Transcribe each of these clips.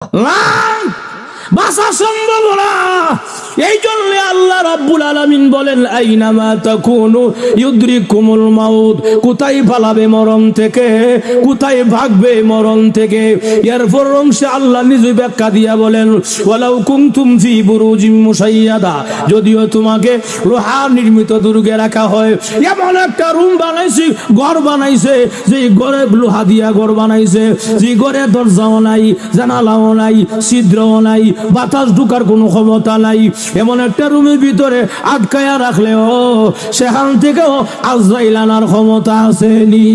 না, বাঁচা সম্ভব না। এই জন্য আল্লাহ রাব্বুল আলামিন বলেন আইনামা তাকুনু ইউদরিকুমুল মাউত, কোথায় পালাবে মরণ থেকে, কোথায় ভাগবে মরণ থেকে। এরপর অংশে আল্লাহ নিজে ব্যাখ্যা দিয়া বলেন ওয়ালাউ কুনতুম ফি বুরুজিম মুশাইয়াদা, যদিও তোমাকে লোহা নির্মিত দুর্গে রাখা হয়, এমন একটা রুম বানাইছি, ঘর বানাইছে, যে ঘরে লোহা দিয়া ঘর বানাইছে, যে ঘরে দরজাও নাই, জানালাও নাই, ছিদ্রও নাই, বাতাস ঢুকার কোনো ক্ষমতা নাই, এমন একটা রুমের ভিতরে আটকায়া রাখলেও সেখান থেকেও আজরাইল আনার ক্ষমতা আসেনি।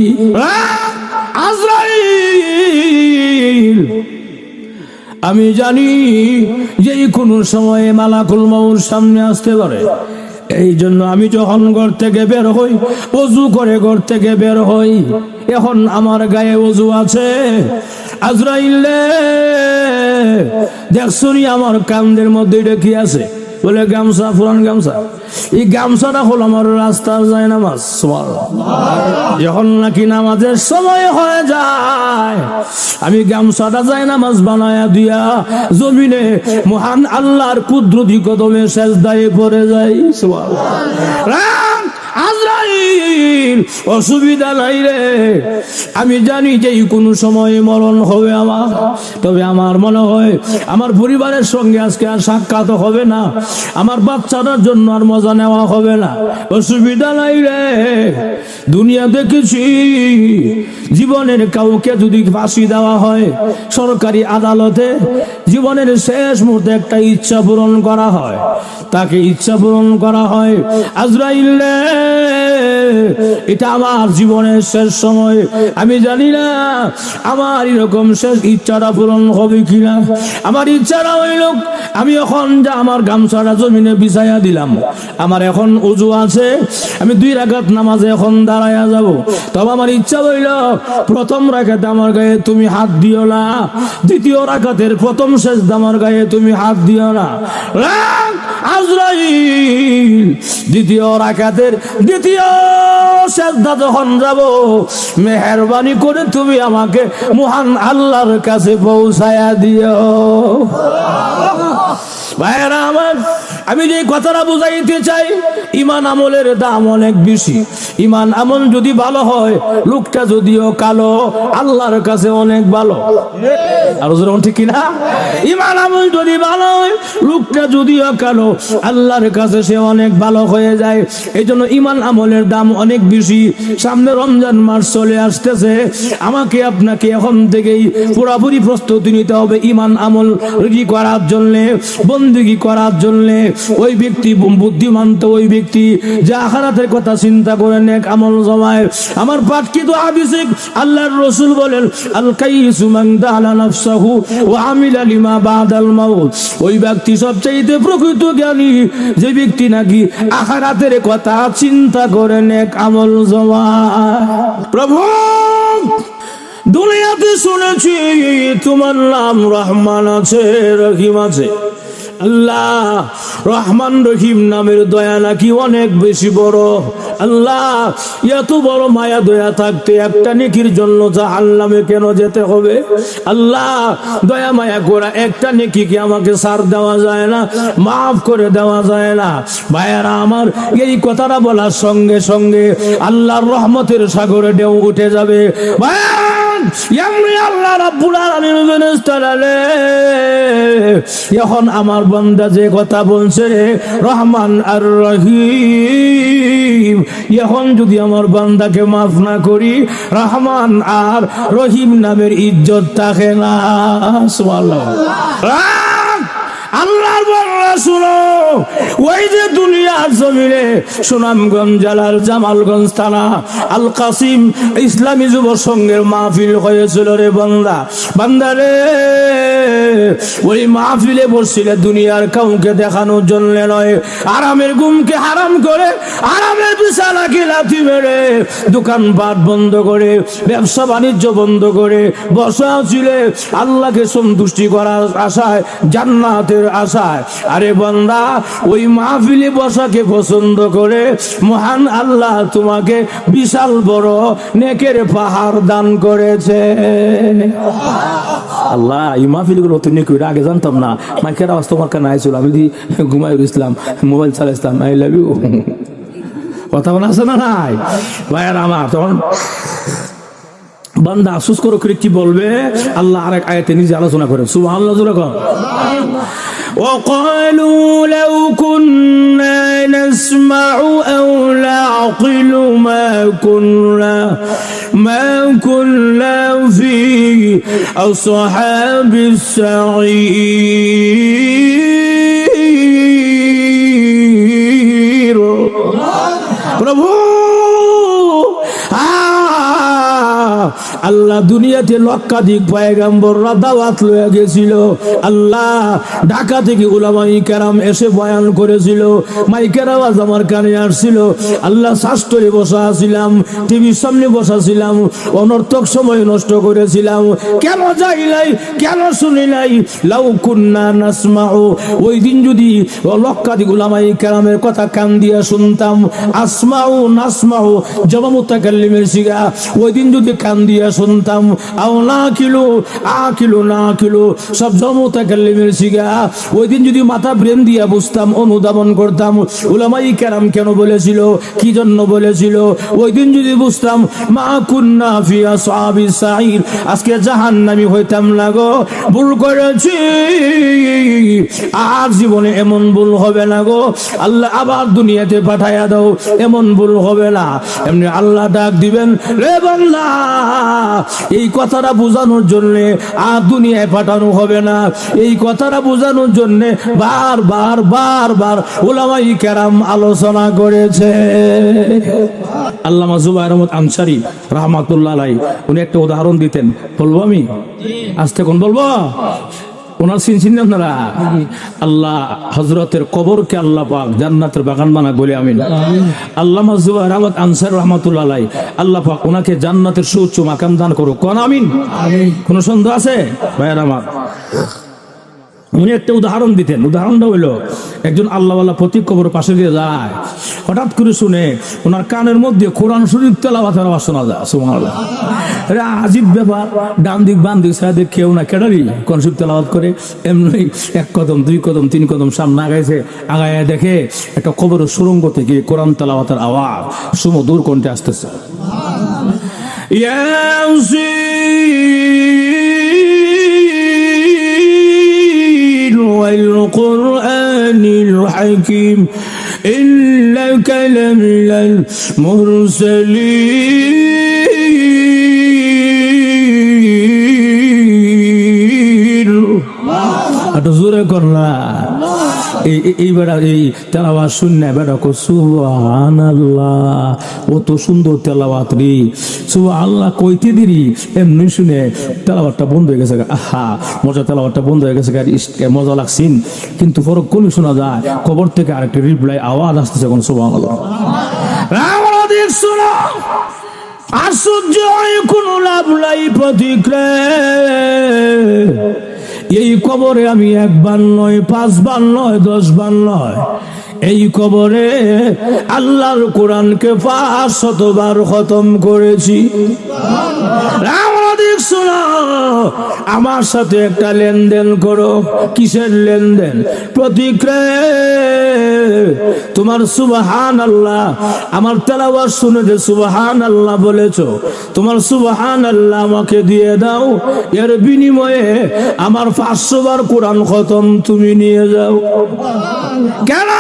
আজরাইল আমি জানি যে কোনো সময়ে মালাকুল মউত সামনে আসতে পারে। এই জন্য আমি যখন ঘর থেকে বের হই, ওযু করে ঘর থেকে বের হই, এখন আমার গায়ে ওযু আছে। আজরাইল দেখছনি আমার কান্দের মধ্যে এটা কি আছে? বলে গামছা, পুরান গামছা। এই গামছাটা হল আমার রাস্তার যায় নামাজ। যখন নাকি নামাজের সময় হয়ে যায়, আমি গামছাটা যায় নামাজ বানায়া দিয়া জমিনে মহান আল্লাহর কুদরতি কদমে সেজদায় পড়ে যাই। আজরাইল অসুবিধা নাই রে, আমি জানি যে কোনো সময় মরণ হবে আমার। তবে আমার মনে হয় আমার পরিবারের সঙ্গে আজকে আর সাক্ষাৎ হবে না, আমার বাচ্চাটার জন্য আর মজা নেওয়া হবে না। অসুবিধা নাই রে, দুনিয়া দেখেছি জীবনের কাউকে যদি ফাঁসি দেওয়া হয় সরকারি আদালতে, জীবনের শেষ মুহূর্তে একটা ইচ্ছা পূরণ করা হয়, তাকে ইচ্ছা পূরণ করা হয়। আজরাইল এটা আমার জীবনের শেষ সময়, আমি জানি না আমার এরকম শেষ ইচ্ছাটা পূরণ হবে কিনা। আমার ইচ্ছাটা হইল আমি এখন যা আমার গামছাটা জমিনে বিছাইয়া দিলাম, আমার এখন ওযু আছে, আমি 2 রাকাত নামাজে এখন দাঁড়াইয়া যাব। তবে আমার ইচ্ছা হইল প্রথম রাকাতে আমার গায়ে তুমি হাত দিও না, দ্বিতীয় রাকাতের প্রথম সেজদা আমার গায়ে তুমি হাত দিও না। আজরাইল দ্বিতীয় রাকাতের দ্বিতীয় সেজদা যখন যাব, মেহেরবানি করে তুমি আমাকে মহান আল্লাহর কাছে পৌঁছায়া দিও। ভাইরা আমার, আমি যে কথাটা বুঝাইতে চাই, ঈমান আমলের দাম অনেক বেশি। ঈমান আমল যদি ভালো হয়, লোকটা যদিও কালো, আল্লাহর কাছে অনেক ভালো। আর যেরকম ঠিক কিনা? ঈমান আমল যদি ভালো হয়, লোকটা যদিও কালো, আল্লাহর কাছে সে অনেক ভালো হয়ে যায়। এই জন্য ঈমান আমলের দাম অনেক বেশি। সামনে রমজান মাস চলে আসতেছে, আমাকে আপনাকে এখন থেকেই পুরোপুরি প্রস্তুতি নিতে হবে ঈমান আমল রেডি করার জন্য, বন্দেগী করার জন্য। ওই ব্যক্তি বুদ্ধিমান তো ওই ব্যক্তি যে আখিরাতের কথা চিন্তা করে নেক আমল জমায়। আমার পাঠকৃত হাদিসে আল্লাহর রাসূল বলেন আল কাইসু মান দালা নাফসাহু ওয়া আমিলা লিমা বাদাল মাউত। ওই ব্যক্তি সবচেয়ে প্রকৃত জ্ঞানী যে ব্যক্তি নাকি আখিরাতের কথা চিন্তা করে নেক আমল জমায়। প্রভু, দুনিয়াতে শুনেছি তোমার নাম রহমান আছে, রহিম আছে। আল্লাহ রহমান রহিম নামের দয়া নাকি অনেক বেশি বড়। আল্লাহ, এত বড় মায়া দয়া থাকতে একটা নেকির জন্য জাহান্নামে কেন যেতে হবে? আল্লাহ, দয়া মায়া করা একটা নেকি কি আমাকে ছাড় দেওয়া যায় না, মাফ করে দেওয়া যায় না? ভাইয়ারা আমার, এই কথাটা বলার সঙ্গে সঙ্গে আল্লাহর রহমতের সাগরে ঢেউ উঠে যাবে। ভাইয়া, আল্লাহ রাব্বুল আলামিন এখন আমার বান্দা যে কথা বলছে রহমান আর রহিম, এখন যদি আমার বান্দাকে মাফ না করি, রহমান আর রহিম নামের ইজ্জত থাকে না। সুবহানাল্লাহ। আল্লাহর বান্দা শুনো, ওই যে দুনিয়ার জমিনে সুনামগঞ্জ জেলার জামালগঞ্জ থানা আল কাসিম ইসলামী যুব সংঘের মাহফিল হয়েছিল রে বান্দা। বান্দা রে, ওই মাহফিলে বসছিলে দুনিয়ার কাউকে দেখানোর জন্য নয়, আরামের ঘুমকে হারাম করে, আরামের বিছানাকে লাথি মেরে, দোকানপাট বন্ধ করে, ব্যবসা বাণিজ্য বন্ধ করে বসা ছিলে আল্লাহকে সন্তুষ্টি করার আশায়, জান্নাতের আশায়। আরে বান্দা, ওই মাহফিলে বসাকে পছন্দ করে মহান আল্লাহ তোমাকে বিশাল বড় নেকের পাহাড় দান করেছে। আল্লাহ এই মাহফিলগুলো তো নেক আগে জানতাম না, মাইকের আওয়াজ তোমার কানে আইছিল, আমি ঘুমাই ইসলাম মোবাইল চালাইছিলাম। আই লাভ ইউ কথা বলা আছে না নাই ভাইয়ার আমার? তখন বান্দা আফসোস করে কি বলবে? আল্লাহ আরেক আয়াতে নিজে আলোচনা করে, সুবহানাল্লাহ জোরে কর। وقالوا لو كنا نسمع أو نعقل ما كنا في أصحاب السعير প্রভু আল্লাহ দুনিয়াতে লক্ষাধিক পয়গম্বররা দাওয়াত লয়ে গেছিল। আল্লাহ ঢাকা থেকে উলামায়ে কেরাম এসে বয়ান করেছিল, মাইকের আওয়াজ আমার কানে আসছিল। আল্লাহ শাস্ত্রে বসা ছিলাম, টিভির সামনে বসা ছিলাম, অনর্থক সময় নষ্ট করেছিলাম। কেন যাই নাই, কেন শুনি নাই? লাউ কুন্না নাসমাউ, ওই দিন যদি লক্ষাধিক উলামায়ে কেরামের কথা কান দিয়া শুনতাম, আসমাউ নাসমাউ জবা মুতাকাল্লিমের সিগা, ওই দিন যদি কান দিয়া শুনতাম, আও না কিলো আকিলো না কিলো সব জমুতাকাল্লিমের সিগা, ওই দিন যদি মাথা ব্রেন দিয়া বুঝতাম, অনুধাবন করতাম উলামায়ে কেরাম কেন বলেছিল, কি জন্য বলেছিল, ওই দিন যদি বুঝতাম, মা কুন্না ফি আসহাবিস সাইর, আজকে জাহান্নামী হইতাম না গো। ভুল করেছি, আর জীবনে এমন ভুল হবে না গো। আল্লাহ আবার দুনিয়াতে পাঠাইয়া দাও, এমন ভুল হবে না। এমনি আল্লাহ ডাক দিবেন, রে বান্দা, এই কথাটা বোঝানোর জন্য আর দুনিয়ায় পাঠানো হবে না। এই কথাটা বোঝানোর জন্য বারবার বারবার উলামায়ে কেরাম আলোচনা করেছে। আল্লামা জুবায়ের আহমদ আনসারী রাহমাতুল্লাহ আলাইহি উনি একটা উদাহরণ দিতেন, বলবো আমি আজকে কোন বলবো? ওনার চিনছেন আপনারা? আল্লাহ হযরতের কবরকে আল্লাহ পাক জান্নাতের বাগান বানা বলে আমিন। আল্লামা জুবায়ের আহমদ আনসারী রাহমাতুল্লাহ আলাইহি আল্লাহ পাক ওনাকে জান্নাতের সুউচ্চ মাকাম দান করুক, কোন আমিন। কোন সন্দেহ আছে ভাইয়ের আমার? উনি একটা উদাহরণ দিতেন, উদাহরণটা হইল একজন আল্লাহওয়ালা প্রতি কবর পাশে দিয়ে যায়, হঠাৎ করে শুনে ওনার কানের মধ্যে কোরআন শরীফ তেলাওয়াতের আওয়াজ শোনা যায়। সুবহানাল্লাহ, আরে আজীব ব্যাপার, ডান দিক বাম দিক সাইড দিক কেউ না কেডারি কোরআন শরীফ তেলাওয়াত করে। এমনি এক কদম দুই কদম তিন কদম সামনে আগাইছে, আগায় দেখে একটা কবরের সুরঙ্গ থেকে কোরআন তেলাওয়াতের আওয়াজ সুমধুর কণ্ঠে আসতেছে। والقرآن الحكيم إنك لمن المرسلين জোরে করলা এই বেড়া এই তেলাওয়াত শুনে বেড়া কো সুবহানাল্লাহ, ও তো সুন্দর তেলাওয়াত রে, সুবহানাল্লাহ কইতে দিরি এমনি শুনে তেলাওয়াতটা বন্ধ হয়ে গেছে। আহা মজা, তেলাওয়াতটা বন্ধ হয়ে গেছে, মজা লাগছিন। কিন্তু পরক কোন শোনা যায় কবর থেকে আরেকটা রিপ্লাই আওয়াজ আসতেছে, কোন সুবহানাল্লাহ। আমরা দেখছো না আশ্চর্য হয়, কোন লাভ নাই প্রতিক্রিয়া। এই কবরে আমি একবার নয়, পাঁচবার নয়, 10 বার নয়, এই কবরে আল্লাহর কোরআনকে 500 বার খতম করেছি। দেখছো না, আমার সাথে একটা লেনদেন করো। কিসের লেনদেন? প্রতিক্রিয়া। তোমার সুবহানাল্লাহ, আমার তেলাওয়াত শুনে যে সুবহানাল্লাহ বলেছো, তোমার সুবহানাল্লাহ আমাকে দিয়ে দাও, এর বিনিময়ে আমার 500 বার কোরআন খতম তুমি নিয়ে যাও। কেন?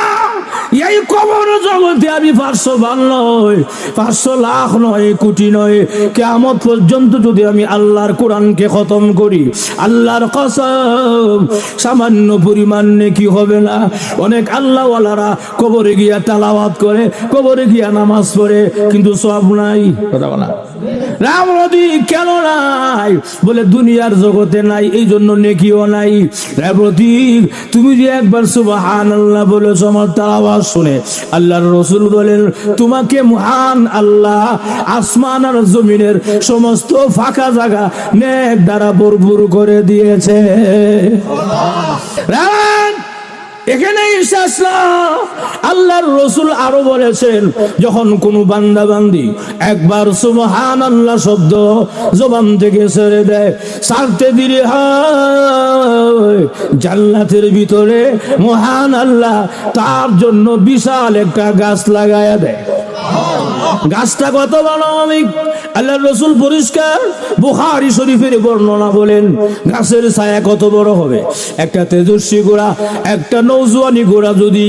এই কবর জগতে আমি 500 বার নয়, 500 লাখ নয়, কোটি নয়, কিয়ামত পর্যন্ত যদি আমি আল্লাহর কোরআনকে খতম করি, আল্লাহর কসম সামান্য পরিমাণ নেকি হবে না। অনেক আল্লাহওয়ালারা কবরে গিয়া তেলাওয়াত করে, কবরে গিয়া নামাজ পড়ে, কিন্তু সওয়াব নাই। কথা বলা রাম নদী কেন নাই? বলে দুনিয়ার জগতে নাই, এই জন্য নেকিও নাই। রে প্রতীক, তুমি যে একবার সুবহানাল্লাহ বলেছ, আমার তার আওয়াজ শুনে আল্লাহর রাসূল বলেন, তোমাকে মহান আল্লাহ আসমান আর জমিনের সমস্ত ফাঁকা জায়গা নেক দ্বারা ভরপুর করে দিয়েছে। এখানেই শেষ না, আল্লাহর রাসূল আরো বলেছেন, যখন কোন বান্দা বান্দি একবার সুবহানাল্লাহ শব্দ জবান থেকে ছেড়ে দেয়, ছাড়তে দেরি হয়, জান্নাতের ভিতরে মহান আল্লাহ তার জন্য বিশাল একটা গাছ লাগায়া দেয়। গাছটা কত বড়? আল্লাহর রাসূল পরিষ্কার বুখারী শরীফের বর্ণনা বলেন, গাছের ছায়া কত বড় হবে? একটা তেজস্বী ঘোড়া, একটা নৌজওয়ানি ঘোড়া যদি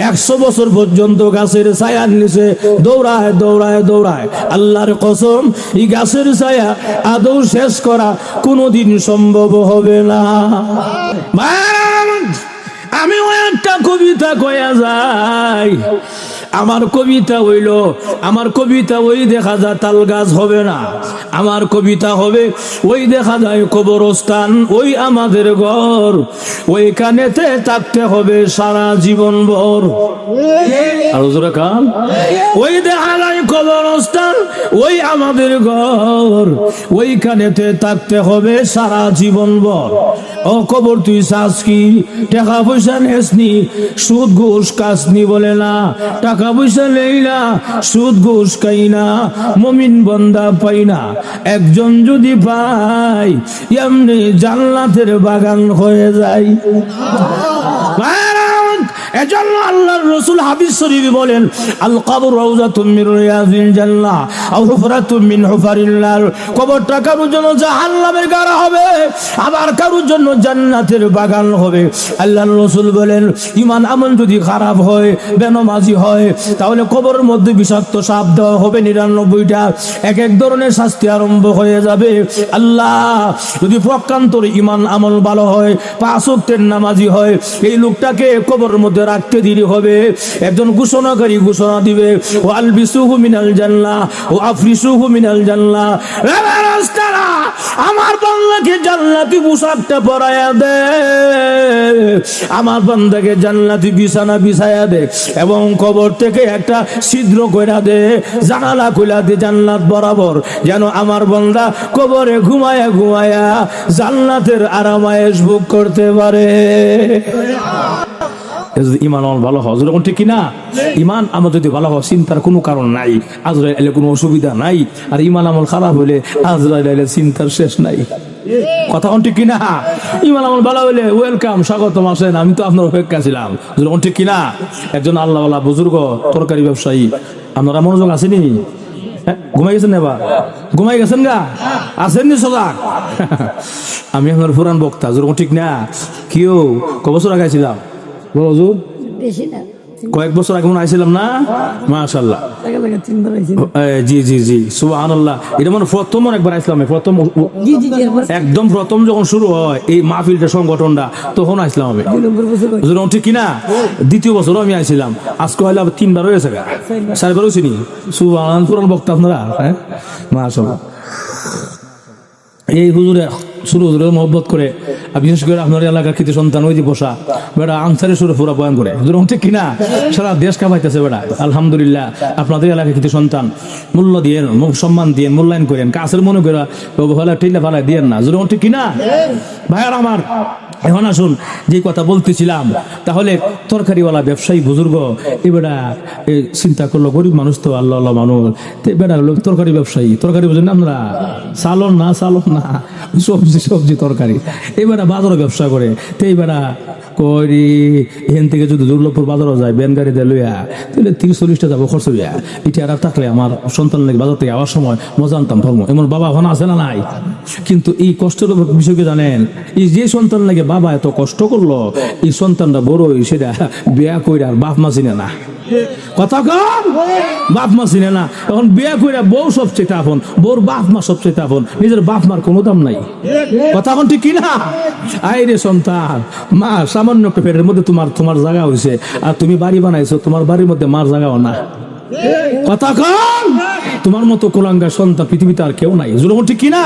100 বছর পর্যন্ত গাছের ছায়ার নিচে দৌড়ায় দৌড়ায় দৌড়ায়, আল্লাহর কসম এই গাছের ছায়া আদৌ শেষ করা কোনোদিন সম্ভব হবে না। আমি একটা কবিতা কয়া যাই, আমার কবিতা হইল, আমার কবিতা ওই দেখা যায় তাল গাছ হবে না, আমার কবিতা হবে ওই দেখা যায় কবরস্থান, ওই আমাদের ঘর, ওইখানেতে থাকতে হবে সারা জীবন ভর। আর জোরে কান, ওই দেখা যায় কবরস্থান, ওই আমাদের ঘর, ওইখানেতে থাকতে হবে সারা জীবন ভর। ও কবর তুই চাস কি? টাকা পয়সা নেসনি, সুদ ঘুষ কাসনি, বলে না টাকা পয়সা নেই না, সুদ ঘুষ খাই না, মুমিন বান্দা পাই না, একজন যদি পাই এমনি জান্নাতের বাগান হয়ে যায়। এজন্য আল্লাহর রাসূল হাদিস শরীফে বলেন, আল কবর রাউযাতুম মিন রিয়াজিল জান্নাহ আও হুফরাতুম মিন হুফারিল নার। কবরটা কারোর জন্য জাহান্নামের গাড়া হবে, আবার কারোর জন্য জান্নাতের বাগান হবে। আল্লাহর রাসূল বলেন, ঈমান আমল যদি খারাপ হয়, বেনমাজি হয়, তাহলে কবরের মধ্যে বিষাক্ত সাপ দেওয়া হবে 99টা, এক এক ধরনের শাস্তি আরম্ভ হয়ে যাবে। আল্লাহ যদি প্রকান্তরে ঈমান আমল ভালো হয়, 5 ওয়াক্তের নামাজি হয়, এই লোকটাকে কবরের মধ্যে রাখতে দেরি হবে। একজন ঘোষণাকারী ঘোষণা দিবে, ও আলবিসুহু মিনাল জান্নাহ ও আফরিসুহু মিনাল জান্নাহ, আমার বান্দাকে জান্নাতি পোশাকটা পরায়া দে, আমার বান্দাকে জান্নাতি বিছানা বিছায়া দে, এবং কবর থেকে একটা ছিদ্র কইরা দে, জানালা কইরা দে জান্নাত বরাবর, যেন আমার বান্দা কবরে ঘুমায়া ঘুমায়া জান্নাতের আরামায়েশ ভোগ করতে পারে। ইমান ভালো হয়, যখন ঠিক কিনা? ইমান আমল যদি ভালো হয়, চিন্তার কোনো কারণ নাই, আজরাইল এলে কোনো অসুবিধা নাই, আর ইমান আমল খারাপ হলে আজরাইল এলে চিন্তার শেষ নাই। কথা কোন ঠিক কিনা? ইমান আমল ভালো হলে ওয়েলকাম, স্বাগতম, আসেন, আমি তো আপনার অপেক্ষা ছিলাম। যখন ঠিক কিনা? একজন আল্লাহওয়ালা বুজুর্গ তরকারি ব্যবসায়ী, আপনারা মনোযোগ আসেনি? ঘুমাই গেছেন এবার? ঘুমাই গেছেন গা? আসেননি সজাগ? আমি আপনার পুরান বক্তা, যখন ঠিক না? কেউ কবছর আগাইছিলাম কয়েক বছর আগে মনে আইছিলাম না? মাশাআল্লাহ, জি জি জি, সুবহানাল্লাহ। এটা মানে প্রথম একবার আইছিলাম, প্রথম একদম প্রথম যখন শুরু হয় এই মাহফিলটা সংগঠনটা, তখন আইছিলাম আমি, ঠিক কিনা? দ্বিতীয় বছরও আমি আইছিলাম, আজকে হইলে আবার 3বার হয়েছে, 4বার হয়েছি নি। সুবহানাল্লাহ, পুরান বক্তা আপনারা, হ্যাঁ মাশাআল্লাহ। এই হুজুরে শুরু হুজুরের মহব্বত করে, বিশেষ করে আপনার এলাকার কৃতি সন্তান ওই যে বসা বেটা আনসারের সুরে পুরা বয়ান করে, হুজুর ঠিক কিনা? সারা দেশ কামাইতেছে বেটা, আলহামদুলিল্লাহ। আপনাদের এলাকার কৃতি সন্তান, মূল্য দিয়ে, সম্মান দিয়ে, মূল্যায়ন করেন, কাছের মনে করে টিলা ফালাই দিয়ে না, হুজুর ঠিক কিনা? ভাইয়ার আমার, এখন আসুন যে কথা বলতেছিলাম, তাহলে তরকারিওয়ালা ব্যবসায়ী বুজুর্গ এবারা চিন্তা করলো, গরিব মানুষ তো, আল্লাহ আল্লাহ মানুষ, বেড়া হলো তরকারি ব্যবসায়ী, তরকারি বুঝলেন আমরা, সালন না সবজি সবজি তরকারি, এবারে বাজারও ব্যবসা করে, তো এইবারা করি এখান থেকে যদি দুর্লভপুর বাজারও যায় বেন গাড়ি দিয়ে লইয়া, তাহলে 30-40টা যাবো খরচ হইয়া। এটা আর থাকলে আমার সন্তান লাগে বাজার থেকে আওয়ার সময় মজা আনতাম ধর্ম, এমন বাবা ওখানে আছে না নাই? কিন্তু এই কষ্টের বিষয়কে জানেন, এই যে সন্তান লাগে বাবা এত কষ্ট করলো, এই সন্তানটা বড়ই সেটা বিয়া কইরা আর বাপ মা চিনে না। কথা কম, বাপ মা চিনে না, এখন বিয়া কইরা বউ সবচেয়ে আপন, বউর বাপ মা সবচেয়ে আপন, নিজের বাপ মার কোনো দাম নাই। কথা এখন ঠিক কিনা? আইরে সন্তান, মা সামান্য একটা পেটের মধ্যে তোমার জায়গা হয়েছে, আর তুমি বাড়ি বানাইছো, তোমার বাড়ির মধ্যে মার জায়গাও না। কথা কন। তোমার মতো কোলাঙ্গা সন্তান পৃথিবীতে আর কেউ নাই, জুলুম ঠিক কিনা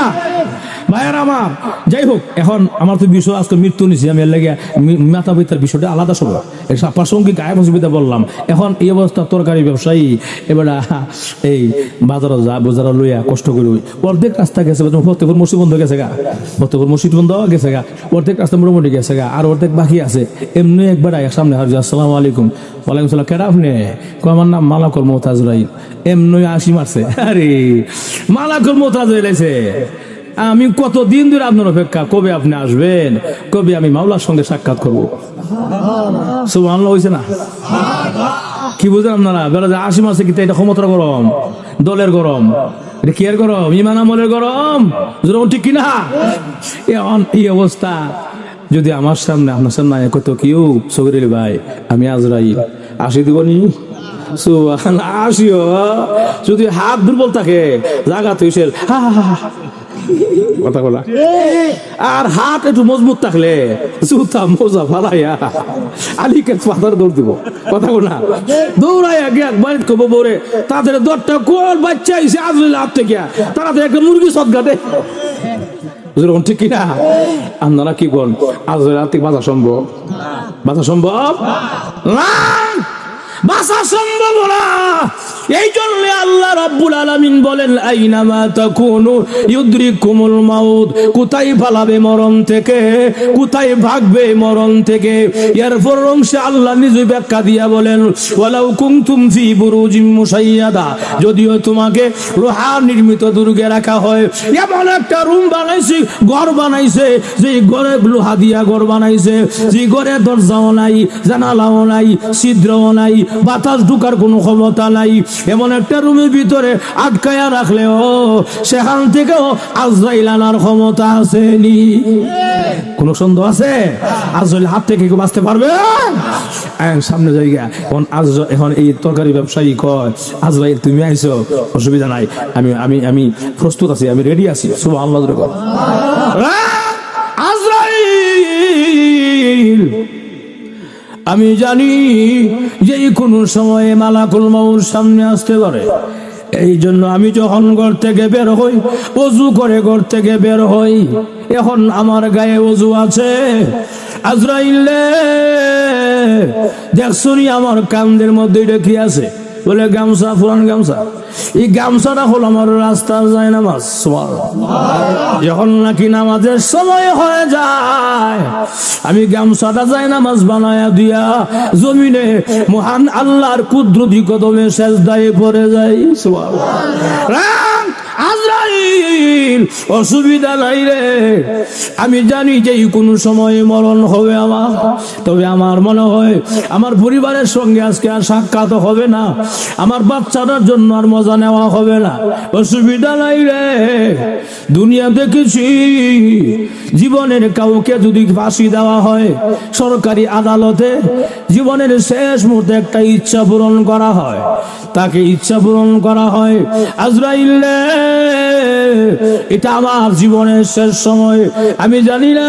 ভাইয়ার আমার? যাই হোক, এখন আমার তো বিষয় আজকে মৃত্যু নিছি, আমি এর লাগে মাথা পিতার বিষয়টা আলাদা সব প্রাসঙ্গিক গায়ে অসুবিধা বললাম। এখন এই অবস্থা তরকারি ব্যবসায়ী এবার এই বাজারে যা বাজারে লইয়া কষ্ট করি, অর্ধেক রাস্তা গেছে, ফতেপুর মসজিদ বন্ধ গেছে গা, ফতেপুর মসজিদ বন্ধ গেছে গা, অর্ধেক রাস্তা মোটামুটি গেছে গা, আর অর্ধেক বাকি আছে। এমনি একবার সামনে হার আসসালামু আলাইকুম, ওয়ালাইকুম সালাম, কেডা আপনি? আমার নাম মালাকুল মোতাজরাইল। এমনি আসি মারছে, আরে মালাকুল মোতাজরাইল আছে। আমি কতদিন ধরে আপনার অপেক্ষা, কবে আপনি আসবেন, কবে আমি মাওলার সঙ্গে সাক্ষাৎ করবো। সুবহানাল্লাহ হইছে না? কি বুঝেন আপনারা? বেলা যে 80 মাসে কি এটা ক্ষমতার গরম, দলের গরম, এটা কি এর গরম? ইমান আমলের গরম, ঠিক কিনা? এই অবস্থা যদি আমার সামনে আপনার সামনে কত কেউ সগরিল ভাই আমি আজরাইল আসি দিবনি, আসিও যদি হাত দুর্বল থাকে জাগা তুইছে কথা বলা, আর হাত একটু মজবুত থাকলে জুতা মোজা ফালাইয়া আলিকে পাথর দৌড় দিব। কথা বলা দৌড়াইয়া গিয়া বাড়িতে কব বরে তাদের দরটা কোন বাচ্চা এসে আজরাইল হাত থেকে তারা তো একটা মুরগি সদগাটে, ঠিক কিনা? আপনারা কি বল আজরাইল হাত থেকে বাঁচা সম্ভব? বাঁচা সম্ভব না, বাঁচা সম্ভব না। এই জন্য আল্লাহ রাব্বুল আলামিন বলেন আইনামা তাকুনু ইউদরিকুমুল মাউত, কোথায় পালাবে মরণ থেকে, কোথায় ভাগবে মরণ থেকে। এরপর অংশে আল্লাহ নিজে ব্যাখ্যা দিয়া বলেন ওয়ালাউ কুনতুম ফি বুরুজিম মুশাইয়াদা, যদিও তোমাকে লোহা নির্মিত দুর্গে রাখা হয়, এমন একটা রুম বানাইছে, ঘর বানাইছে, যে ঘরে লোহা দিয়া ঘর বানাইছে, যে ঘরে দরজাও নাই, জানালাও নাই, ছিদ্রও নাই, বাতাস ঢুকার কোনো ক্ষমতা নাই, এমন একটা রুমের ভিতরে আটকায়া রাখলেও সেখান থেকেও আজরাইল আনার ক্ষমতা আসেনি। কোন সন্দেহ আছে? আজরাইল হাত থেকে কেউ বাঁচতে পারবে? সামনে জায়গা এখন এই তরকারি ব্যবসায়ী কয় আজরাইল তুমি আইছো, অসুবিধা নাই, আমি আমি আমি প্রস্তুত আছি, আমি রেডি আছি। সুবহানাল্লাহ। আজরাইল আমি জানি যে কোনো সময়ে মালাকুল মাউত সামনে আসতে পারে, এই জন্য আমি যখন ঘর থেকে বের হই, ওযু করে ঘর থেকে বের হই, এখন আমার গায়ে ওযু আছে। আজরাইল দেখছনি আমার কান্দের মধ্যে এটা কি আছে? বলে গামছা, পুরান গামছা। এই গামছাটা হলো আমার রাস্তার যায় নামাজ। যখন নাকি নামাজের সময় হয়ে যায়, আমি গামছাটা যায় নামাজ বানায়া দিয়া জমিনে মহান আল্লাহর কুদরতি কদমে সেজদায় পড়ে যাই। আজরাইল অসুবিধা নাই রে, আমি জানি যে কোনো সময়ে মরণ হবে আমার, তবে আমার মনে হয় আমার পরিবারের সঙ্গে আজকে আর সাক্ষাৎ হবে না, আমার বাচ্চাটার জন্য আর মজা নেওয়া হবে না। অসুবিধা নাই রে, দুনিয়া দেখেছি জীবনের কাউকে যদি ফাঁসি দেওয়া হয় সরকারি আদালতে, জীবনের শেষ মুহূর্তে একটা ইচ্ছা পূরণ করা হয়, তাকে ইচ্ছা পূরণ করা হয়। আজরাইল এটা আমার জীবনের শেষ সময়, আমি জানি না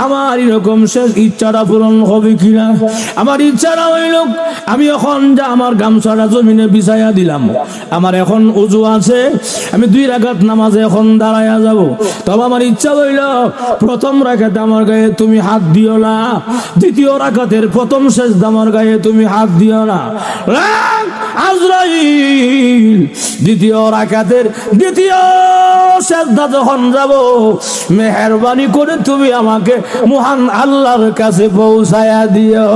আমার এরকম শেষ ইচ্ছাটা পূরণ হবে কিনা। আমার ইচ্ছাটা হইল আমি এখন যা আমার গামছাটা জমিনে বিছাইয়া দিলাম, আমার এখন ওযু আছে, আমি 2 রাকাত নামাজে এখন দাঁড়াইয়া যাব। তবে আমার ইচ্ছা হইল প্রথম রাকাতে আমার গায়ে তুমি হাত দিও না, দ্বিতীয় রাকাতের প্রথম সেজদা আমার গায়ে তুমি হাত দিও না। আজরাইল দ্বিতীয় রাকাতের দ্বিতীয় সেজদা যখন যাব, মেহেরবানি করে তুমি আমাকে মহান আল্লাহর কাছে পৌঁছায়া দিও।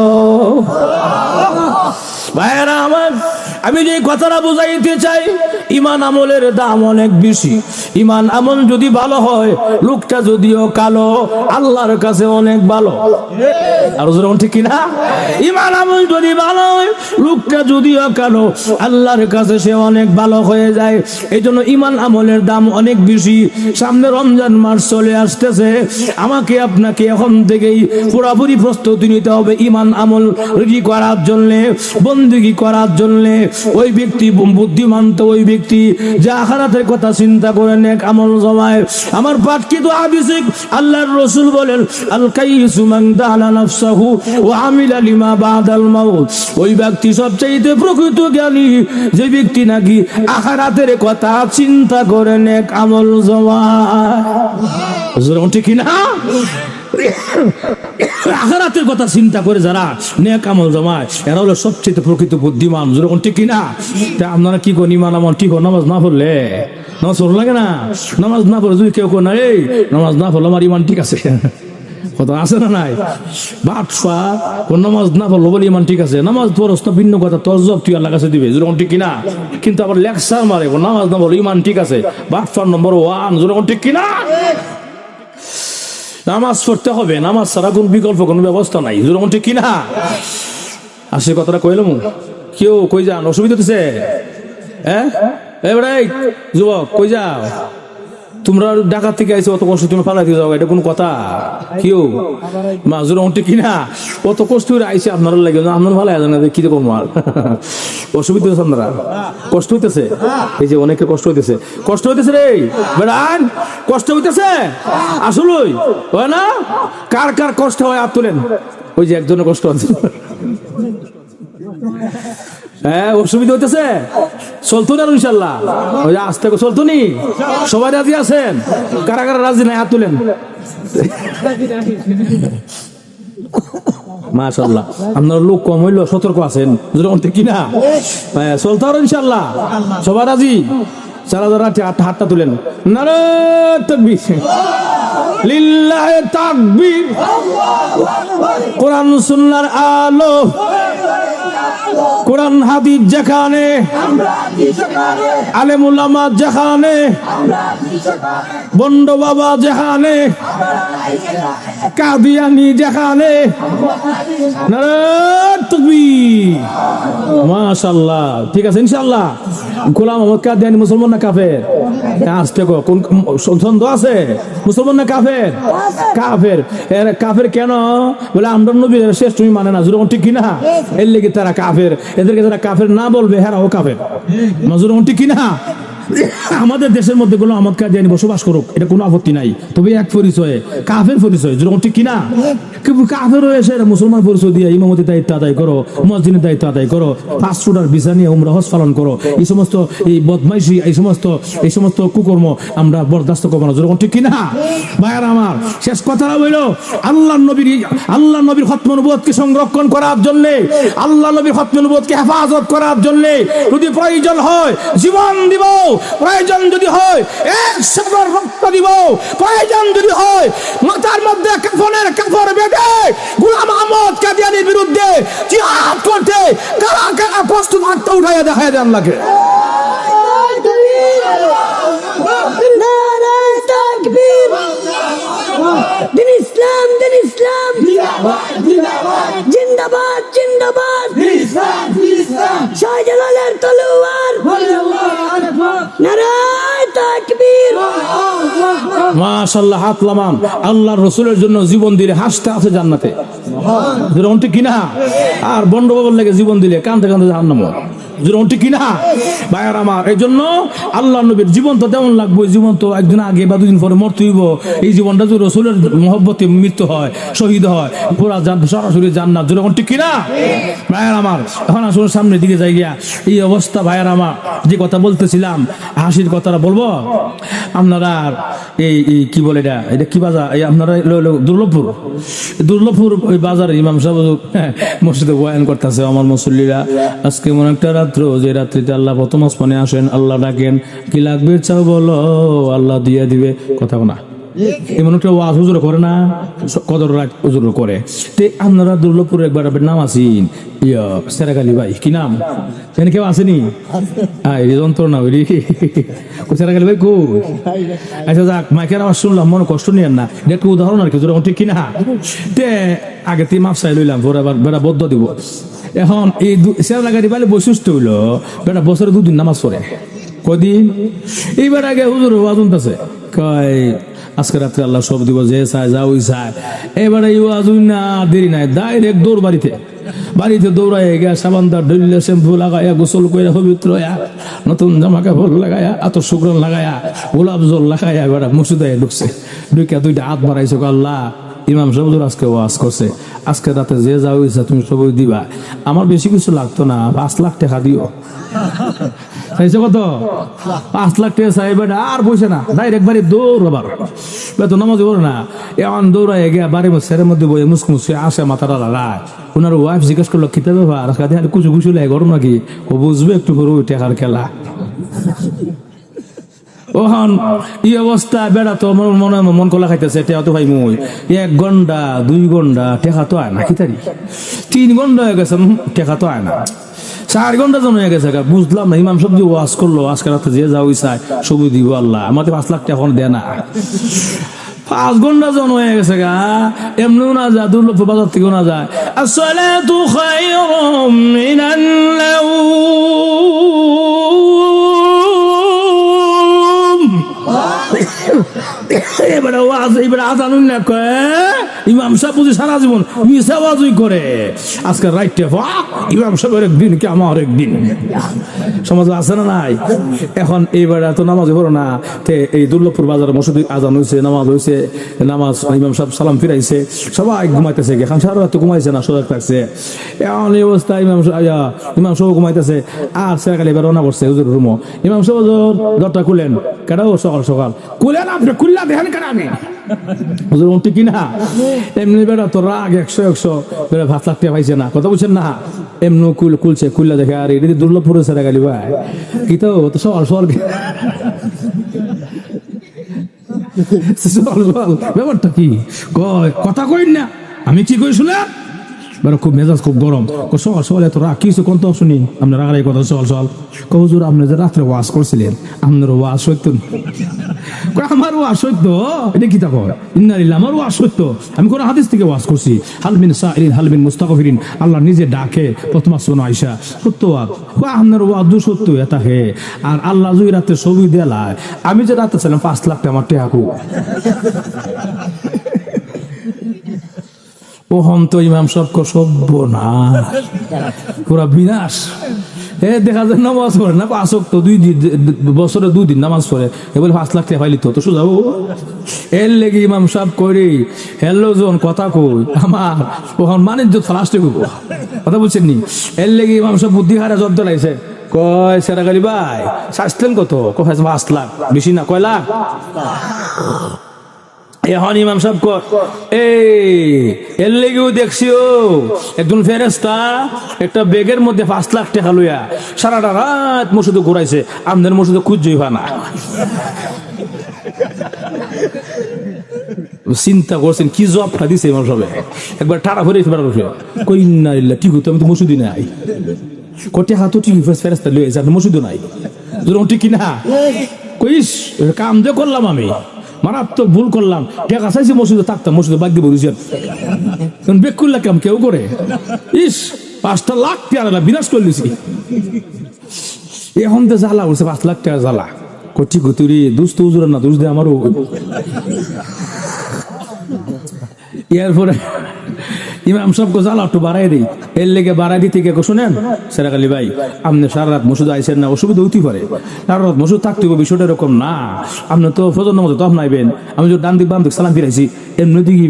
ভাইরা আমার, আমি যে কথাটা বুঝাইতে চাই, ইমান আমলের দাম অনেক বেশি। ইমান আমল যদি ভালো হয়, লোকটা যদিও কালো, আল্লাহর কাছে অনেক ভালো। আর ঠিক কিনা? ইমান আমল যদি ভালো হয়, লোকটা যদিও কালো, আল্লাহর কাছে সে অনেক ভালো হয়ে যায়। এই জন্য ইমান আমলের দাম অনেক বেশি। সামনে রমজান মাস চলে আসতেছে, আমাকে আপনাকে এখন থেকেই পুরোপুরি প্রস্তুতি নিতে হবে ইমান আমল রেডি করার জন্য। বন্দেগী করার জন্য। ওই ব্যক্তি বুদ্ধিমান তো ওই ব্যক্তি যে আখিরাতের কথা চিন্তা করে নেক আমল জমায়। আমার পাঠকিত হাদিসে আল্লাহর রাসূল বলেন, আল কাইসু মান দানা নাফসাহু ওয়া আমিলা লিমা বাদাল মাউত। ওই ব্যক্তি সবচেয়ে প্রকৃত জ্ঞানী যে ব্যক্তি নাকি আখিরাতের কথা চিন্তা করে নেক আমল জমায়। বুঝলেন ঠিক না? আখিরাতের কথা চিন্তা করে যারা নেক আমল জমায় এরা হলো সবচেয়ে প্রকৃত বুদ্ধিমান। যেরকম ঠিক কিনা? তা আপনারা কি কোন ইমান আমল ঠিক নামাজ না পড়লে নামাজ পড়ো লাগে না? নামাজ না পড়ে যদি কেউ কোন এই নামাজ না পড়লে আমার ইমান ঠিক আছে, কথা আছে না নাই? বাদশা কোন নামাজ না পড়লো বলে ইমান ঠিক আছে, নামাজ পড়স না ভিন্ন কথা, তোর জব তুই আল্লাহ কাছে দিবে। যেরকম ঠিক কিনা? কিন্তু আবার লেকচার মারে নামাজ না বলো ইমান ঠিক আছে, বাদশার নম্বর 1। যেরকম ঠিক কিনা? নামাজ পড়তে হবে, নামাজ ছাড়া কোন বিকল্প কোন ব্যবস্থা নাই। যেরকম ঠিক কিনা? আসে কথাটা কইলাম, কেউ কই যান? অসুবিধা হচ্ছে? হ্যাঁ এবারে যুবক কই যাও? তোমরা ঢাকা থেকে আইছো, অত কষ্ট তুমি পালাইতে যাও, এটা কোন কথা? কেউ মাজুর ঠিক কিনা? অত কষ্ট করে আইসে আপনারা লাগে না, আপনার ভালো আছে না, কি রকম আর অসুবিধা হচ্ছে? আপনারা কষ্ট হইতেছে? এই যে অনেকের কষ্ট হইতেছে, কষ্ট হইতেছে রে বেড়ান, কষ্ট হইতেছে আসলে হয় না? কার কার কষ্ট হয় হাত তোলেন। ওই যে একজনের কষ্ট আছে। হ্যাঁ অসুবিধা হইতেছে? চলতো না ইনশাল্লাহ? ওই আস্তে চলতো নি? সবাই রাজি আছেন? কারা কারা রাজি নাই হাত তুলেন। মাশাআল্লাহ, আপনার লোক কম হইলো সতর্ক আছেন। যেরকম ঠিক কিনা? চলতো আর ইনশাল্লাহ? সবাই রাজি? চারা ধরা হাতটা তুলেন। নারে তাকবীর, লিল্লাহি তাকবীর। কোরআন সুন্নাহর আলো, কোরআন হাদিস যেখানে, আলেম উলামা যেখানে, বন্ড বাবা যেখানে, কাদিয়ানি যেখানে, নারে তাকবীর। মাশাআল্লাহ, ঠিক আছে ইনশাআল্লাহ। গোলাম মোহাম্মদ কাদিয়ানি মুসলমান না কাফের? আস্তে কো, কোন সন্দেহ আছে? মুসলমান না কাফের? কাফের। এর কাফের কেন? বলে আমরা নবীর শেষ তুমি মানে না। যেরকম ঠিক কিনা? এর লেগে তারা কাফের, এদেরকে যারা কাফের না বলবে হেরাও কাফের। যেরকম ঠিক কিনা? আমাদের দেশের মধ্যে গোলাম মোহাম্মদ কাদিয়ানি বসবাস করুক, এটা কোনো আপত্তি নাই, তবে এক পরিচয়ে কাফের পরিচয়। যেরকম ঠিক কিনা? কিন্তু কাফের হয়েছে মুসলমান পরিচয় দিয়ে ইমামতির দায়িত্ব আদায় করো, মসজিদের দায়িত্ব আদায় করো, পাসপোর্টার ভিসা নিয়ে উমরা হজ পালন করো, এই সমস্ত এই বদমাইশি এই সমস্ত কুকর্ম আমরা বরদাস্ত করবো না। যেরকম ঠিক কিনা? ভাইয়ার আমার, শেষ কথাটা হইল আল্লাহ নবীর খতমে নবুয়তকে সংরক্ষণ করার জন্য, আল্লাহ নবীর খতমে নবুয়তকে হেফাজত করার জন্য যদি প্রয়োজন হয় জীবন দিব, প্রয়োজন যদি হয় এক সাগর রক্ত দিব, প্রয়োজন যদি হয় মাথার মধ্যে কাফনের কাপড় বেঁধে গোলাম মোহাম্মদ কাদিয়ানির বিরুদ্ধে জিহাদ করতে কারা কারা প্রস্তুত হাত উঠাইয়া দেখায় দেন লাগে। দিন ইসলাম, দিন ইসলাম জিন্দাবাদ, জিন্দাবাদ। শাহজালালের তলোয়ার, নারায়ে তাকবীর। মাশাআল্লাহ, হাত লামান। আল্লাহর রাসূলের জন্য জীবন দিলে হাসতে আছে জান্নাতে। যেরকম ঠিক কিনা? আর বন্ড বাবার লাগে জীবন দিলে কাঁদতে কাঁদতে জাহান্নাম। যেরকম ঠিক কিনা? ভাইয়ার আমার, এই জন্য আল্লাহ নবীর জীবন তো তেমন লাগবে, জীবন তো একদিন আগে বা দুদিন পরে মরতে হইব। এই জীবনটা যদি রাসূলের মহব্বতে মৃত্যু হয়, শহীদ হয়, পুরা সরাসরি জান্নাত। যেরকম ঠিক কিনা? ভাইয়ার আমার, এখন আসলে সামনের দিকে যাই গিয়া এই অবস্থা। ভাইয়ার আমার, যে কথা বলতেছিলাম হাসির কথাটা বলবো আপনারা। এই কি বলে এটা কি বাজার? এই আপনারা দুর্লভপুর ওই বাজারে ইমাম সাহেব মসজিদে বয়ান করতেছে। আমার মুসল্লিরা, আজকে এমন একটা রাত্র যে রাত্রিতে আল্লাহ প্রথম আসমানে আসেন, আল্লাহ ডাকেন, কি লাগবে চাও বলো, আল্লাহ দিয়ে দিবে। কথা না এমন একটা ওয়াজ হুজুর করে না, কদর রাত হুজুর করে। তে আপনারা দুর্লভপুরে একবার নাম আসিন, সেরাকালি ভাই, কি নাম সেখানে কেউ আসেনি? যন্ত্রণা সেরাকালি ভাই কো? আচ্ছা যাক, মাইকের আওয়াজ শুনলাম, মনে কষ্ট নিয়েন না, এটা একটা উদাহরণ আর কি। যেরকম ঠিক কিনা? তে আগে তুই মাপ চাই লইলাম, পরে আবার বেড়া বদ্ধ দিব। এখন এই সেরাকালি ভাই বৈশিষ্ট্য হইলো বেটা বছরে 2 দিন নামাজ পড়ে। কদিন? এইবার আগে হুজুর ওয়াজ শুনতেছে, কয় আজকে রাত্রে আল্লাহ সব দিব, যে চায় যা ওই চায়। এবারে না দেরি নাই, ডাইরেক্ট দৌড় বাড়িতে দৌড়ায় গিয়া সাবানটা ঢুললে শ্যাম্পু লাগাইয়া গোসল করে পবিত্র হইয়া নতুন জামা কাপড় লাগাইয়া আতর শুকরন লাগাইয়া গোলাপ জল লাগাইয়া এবার মসজিদে ঢুকছে। ঢুকে দুইটা হাত বাড়াইছে, আল্লাহ ইমাম সাহেব আজকে ওয়াজ করছে, আজকে রাতে যে যা হয়েছে তুমি সবই দিবা, আমার বেশি কিছু লাগতো না, 5 লাখ টাকা দিও। চাইছে কত? 5 লাখ টাকা চাই বেটা, আর বসে না, ডাইরেক্ট বাড়ি দৌড়। আবার বেতন নামাজ পড়ে না, এমন দৌড়ায় গিয়া বাড়ির ছেলের মধ্যে বই মুসমুসে আসে, মাথাটা লাগায়। ওনার ওয়াইফ জিজ্ঞেস করলো খিতে ব্যাপার, কুচু কুচু লাগে গরম নাকি? ও বুঝবে একটু করে ওই টাকার খেলা। ওহন এই অবস্থা, বেড়া তো মনে মন কলা খাইতেছে, টেকা তো ভাই মুই 1 ঘন্টা 2 ঘন্টা টেকা তো আয় না, কি তারি 3 ঘন্টা হয়ে গেছে, টেকা তো আয় না। 4 ঘন্টা জন হয়ে গেছে, বুঝলাম না। ইমাম সাহেব যে ওয়াজ করলো আজকে রাতে যে যা ওই চায় সবই দিব আল্লাহ, আমাদের 5 লাখ টাকা এখন দেয় না। 5 ঘন্টা জন হয়ে গেছে গা, এমনিও না যায়, দুর্লভ বাজার থেকেও না যায়। আসসালাতু খায়রুম মিনান নাওম। এবারে আজানুন না কয়, ইমাম সাহেব বুঝি সারা জীবন মিশা ওয়াজই করে, আজকে রাইটে ইমাম সাহেবের একদিন কি আমার একদিন, সমাজ আছে না নাই? এখন এইবার তো নামাজ পড়ো না, এই দুর্লভপুর বাজারে মসজিদে আজান হয়েছে, নামাজ হয়েছে, নামাজ ইমাম সাহেব সালাম ফিরাইছে, সবাই ঘুমাইতেছে, এখন সারা রাত ঘুমাইছে না, সজাগ থাকছে। এমন এই অবস্থা ইমাম সাহেব ঘুমাইতেছে, আর সেখানে এবার রওনা করছে হুজুর রুমো। ইমাম সাহেব দরটা খুলেন, কেডা সকাল সকাল খুলেন, আপনি খুললা দেখেন কেন? আমি হুজুর ঠিক কিনা? এমনি বেড়া তো রাগ 100 বেড়া 5 লাখ টাকা পাইছে না, কথা বলছেন না? এমনি খুলছে, খুললা দেখে আর এটি দুর্লভপুরে ছেড়ে গেলি ভাই, কি তো সকাল সকাল ব্যাপারটা কি কথা কইন না, আমি কি কই শুনে খুব মেজাজ খুব গরম, সকাল সকাল এত রাগ কিছু কোন তো শুনি আপনার রাগার কথা সকাল সকাল। হুজুর আপনি যে রাত্রে ওয়াজ করছিলেন, আপনার ওয়াজ সত্য? আমার ওয়াজ সত্য? এটা কি তা কয়? ইন্নালিল্লাহ, আমার ওয়াজ সত্য। আমি কোন হাদিস থেকে ওয়াজ করছি? হালমিন সাইলিন হালমিন মুস্তাগফিরিন, আল্লাহ নিজে ডাকে প্রথমা শোনা আইসা সত্য ওয়াজ। আপনার ওয়াজ দু সত্য এটা হে, আর আল্লাহ যদি রাতে ছবি দেলায়, আমি যে রাতে ছিলাম 5 লাখ টাকা আমার টেহাকু। ওহম তো ইমাম সব সর্বনাশ, পুরা বিনাশ। দেখা যায় নামাজ পড়ে না, 5 ওয়াক্ত 2 দিন বছরে 2 দিন নামাজ পড়ে, এবার 5 লাখ টাকা পাইলি তো সোজা। এর লেগে ইমাম সাহেব করি হেলো জন কথা কই আমার ওখান বাণিজ্য ফালাস্টে কইব, কথা বলছেন নি? এর লেগে ইমাম সাহেব বুদ্ধি হারা জব্দ লাগছে, কয় সেরা গালি ভাই শাস্তেন কত? 5 লাখ, বেশি না, কয় লাখ? এখন ইমাম সাহেব এর লেগেও দেখছিও একজন ফেরেস্তা একটা বেগের মধ্যে 5 লাখ টাকা লইয়া সারাটা রাত মসজিদে ঘুরাইছে, আমাদের মসজিদে খুঁজই হয় না। চিন্তা করছেন কি জবটা দিছে ইমাম সাহেব, একবার টাকা ভরে কই না ঠিক হতো, আমি তো মসজিদে নাই, কটি হাত ঠিক ফেরেস্তা লইয়া আপনি মসজিদে নাই, ঠিক কিনা? কইস কাম যে করলাম আমি, মারাত্মক ভুল করলাম, টাকা চাইছি মসজিদে থাকতাম, মসজিদে বাদ দিব বেক করলে কেমন কেউ করে? ইস 5 লাখ টাকা বিনাশ করে দিছি। এখন তো জ্বালা বলছে 5 লাখ টাকা জ্বালা, কটি গতুরি দুষ্ট হুজুর না, দুষ দে আমারও। এরপরে ইমাম সাহেবকে জ্বালা একটু বাড়াই দিই, এর লেগে বাড়াই দিতে গিয়ে শোনেন সেরাক আলী ভাই, আপনি সারা রাত মসজিদ আইসেন না, অসুবিধা হইতে পারে, সারা রাত মসজিদ থাকতে হবে, বিষয়টা এরকম না। আপনি তো ফজর নামাজে তো আপনাইবেন, আমি যদি ডান দিক বাম দিক সালাম ফিরাইছি, এমনি দিকে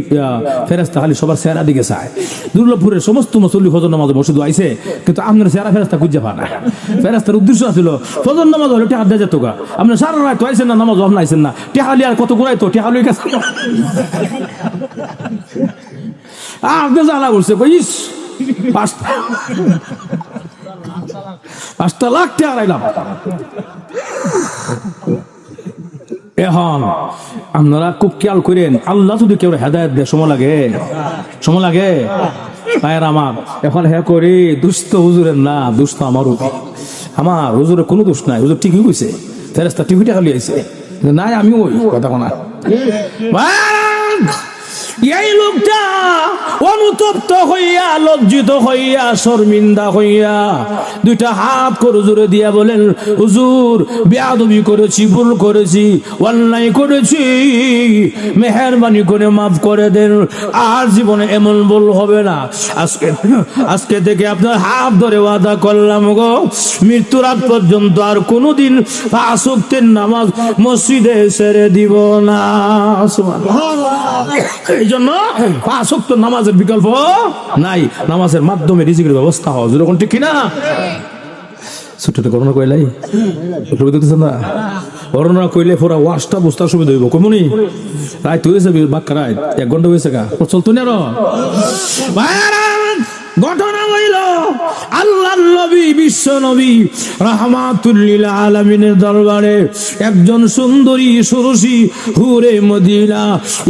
ফেরেস্তা খালি সবার চেহারা দিকে চায়। দুর্লভপুরের সমস্ত মুসল্লি ফজর নামাজে মসজিদ আইসে, কিন্তু আপনার চেহারা ফেরেস্তা খুঁজে পায় না। ফেরেস্তার উদ্দেশ্য ছিল ফজর নামাজ হলে টেহা দেয় যেত গা, আপনি সারা রাত তো আইসেন না, নামাজ আপনি আইসেন না, টেহালি আর কত ঘুরাই তো টেহালি গেছে। আপনি জ্বালা করছে, কইস 5 লাখ টাকা হারাইলাম। এখন আপনারা খুব খেয়াল করেন, আল্লাহ যদি কেউ হেদায়েত দেয় সময় লাগে ভাইয়ের আমার। এখন হ্যাঁ করি দুষ্ট হুজুরের না, দুষ্ট আমারও, আমার হুজুরের কোনো দোষ নাই, হুজুর ঠিকই কইছে, ফেরেস্তা টিভিটা খালি আইছে নাই, আমি ওই কথা কোনা এই লোকটা অনুতপ্ত হইয়া, লজ্জিত হইয়া, শর্মিন্দা হইয়া দুইটা হাত করে জোরে দিয়া বলেন, হুজুর বেয়াদবি করেছি, ভুল করেছি, অন্যায় করেছি, মেহেরবানি করে মাফ করে দেন, আর জীবনে এমন ভুল হবে না। আজকে থেকে আপনার হাত ধরে ওয়াদা করলাম গো, মৃত্যুর আগ পর্যন্ত আর কোনোদিন পাঁচ ওয়াক্তের নামাজ মসজিদে ছেড়ে দিব না। এই জন্য পাঁচ ওয়াক্ত নামাজের বিকল্প নাই, নামাজের মাধ্যমে রিজিকের ব্যবস্থা হয়, যখন ঠিক কিনা? ছোট্ট করোনা কইলাই না, করোনা কইলে পুরা ওয়াশটা বুঝতে সুবিধা হইব। কমনি রাত হয়েছে, বাক্কা রাত 1 ঘন্টা হয়েছে গা, চলতো না ঘটনা হইল আল্লাহর নবী, বিশ্ব নবী রাহমাতুল লিল আলামিনের দরবারে একজন সুন্দরী সুরসী হুরে মদিনা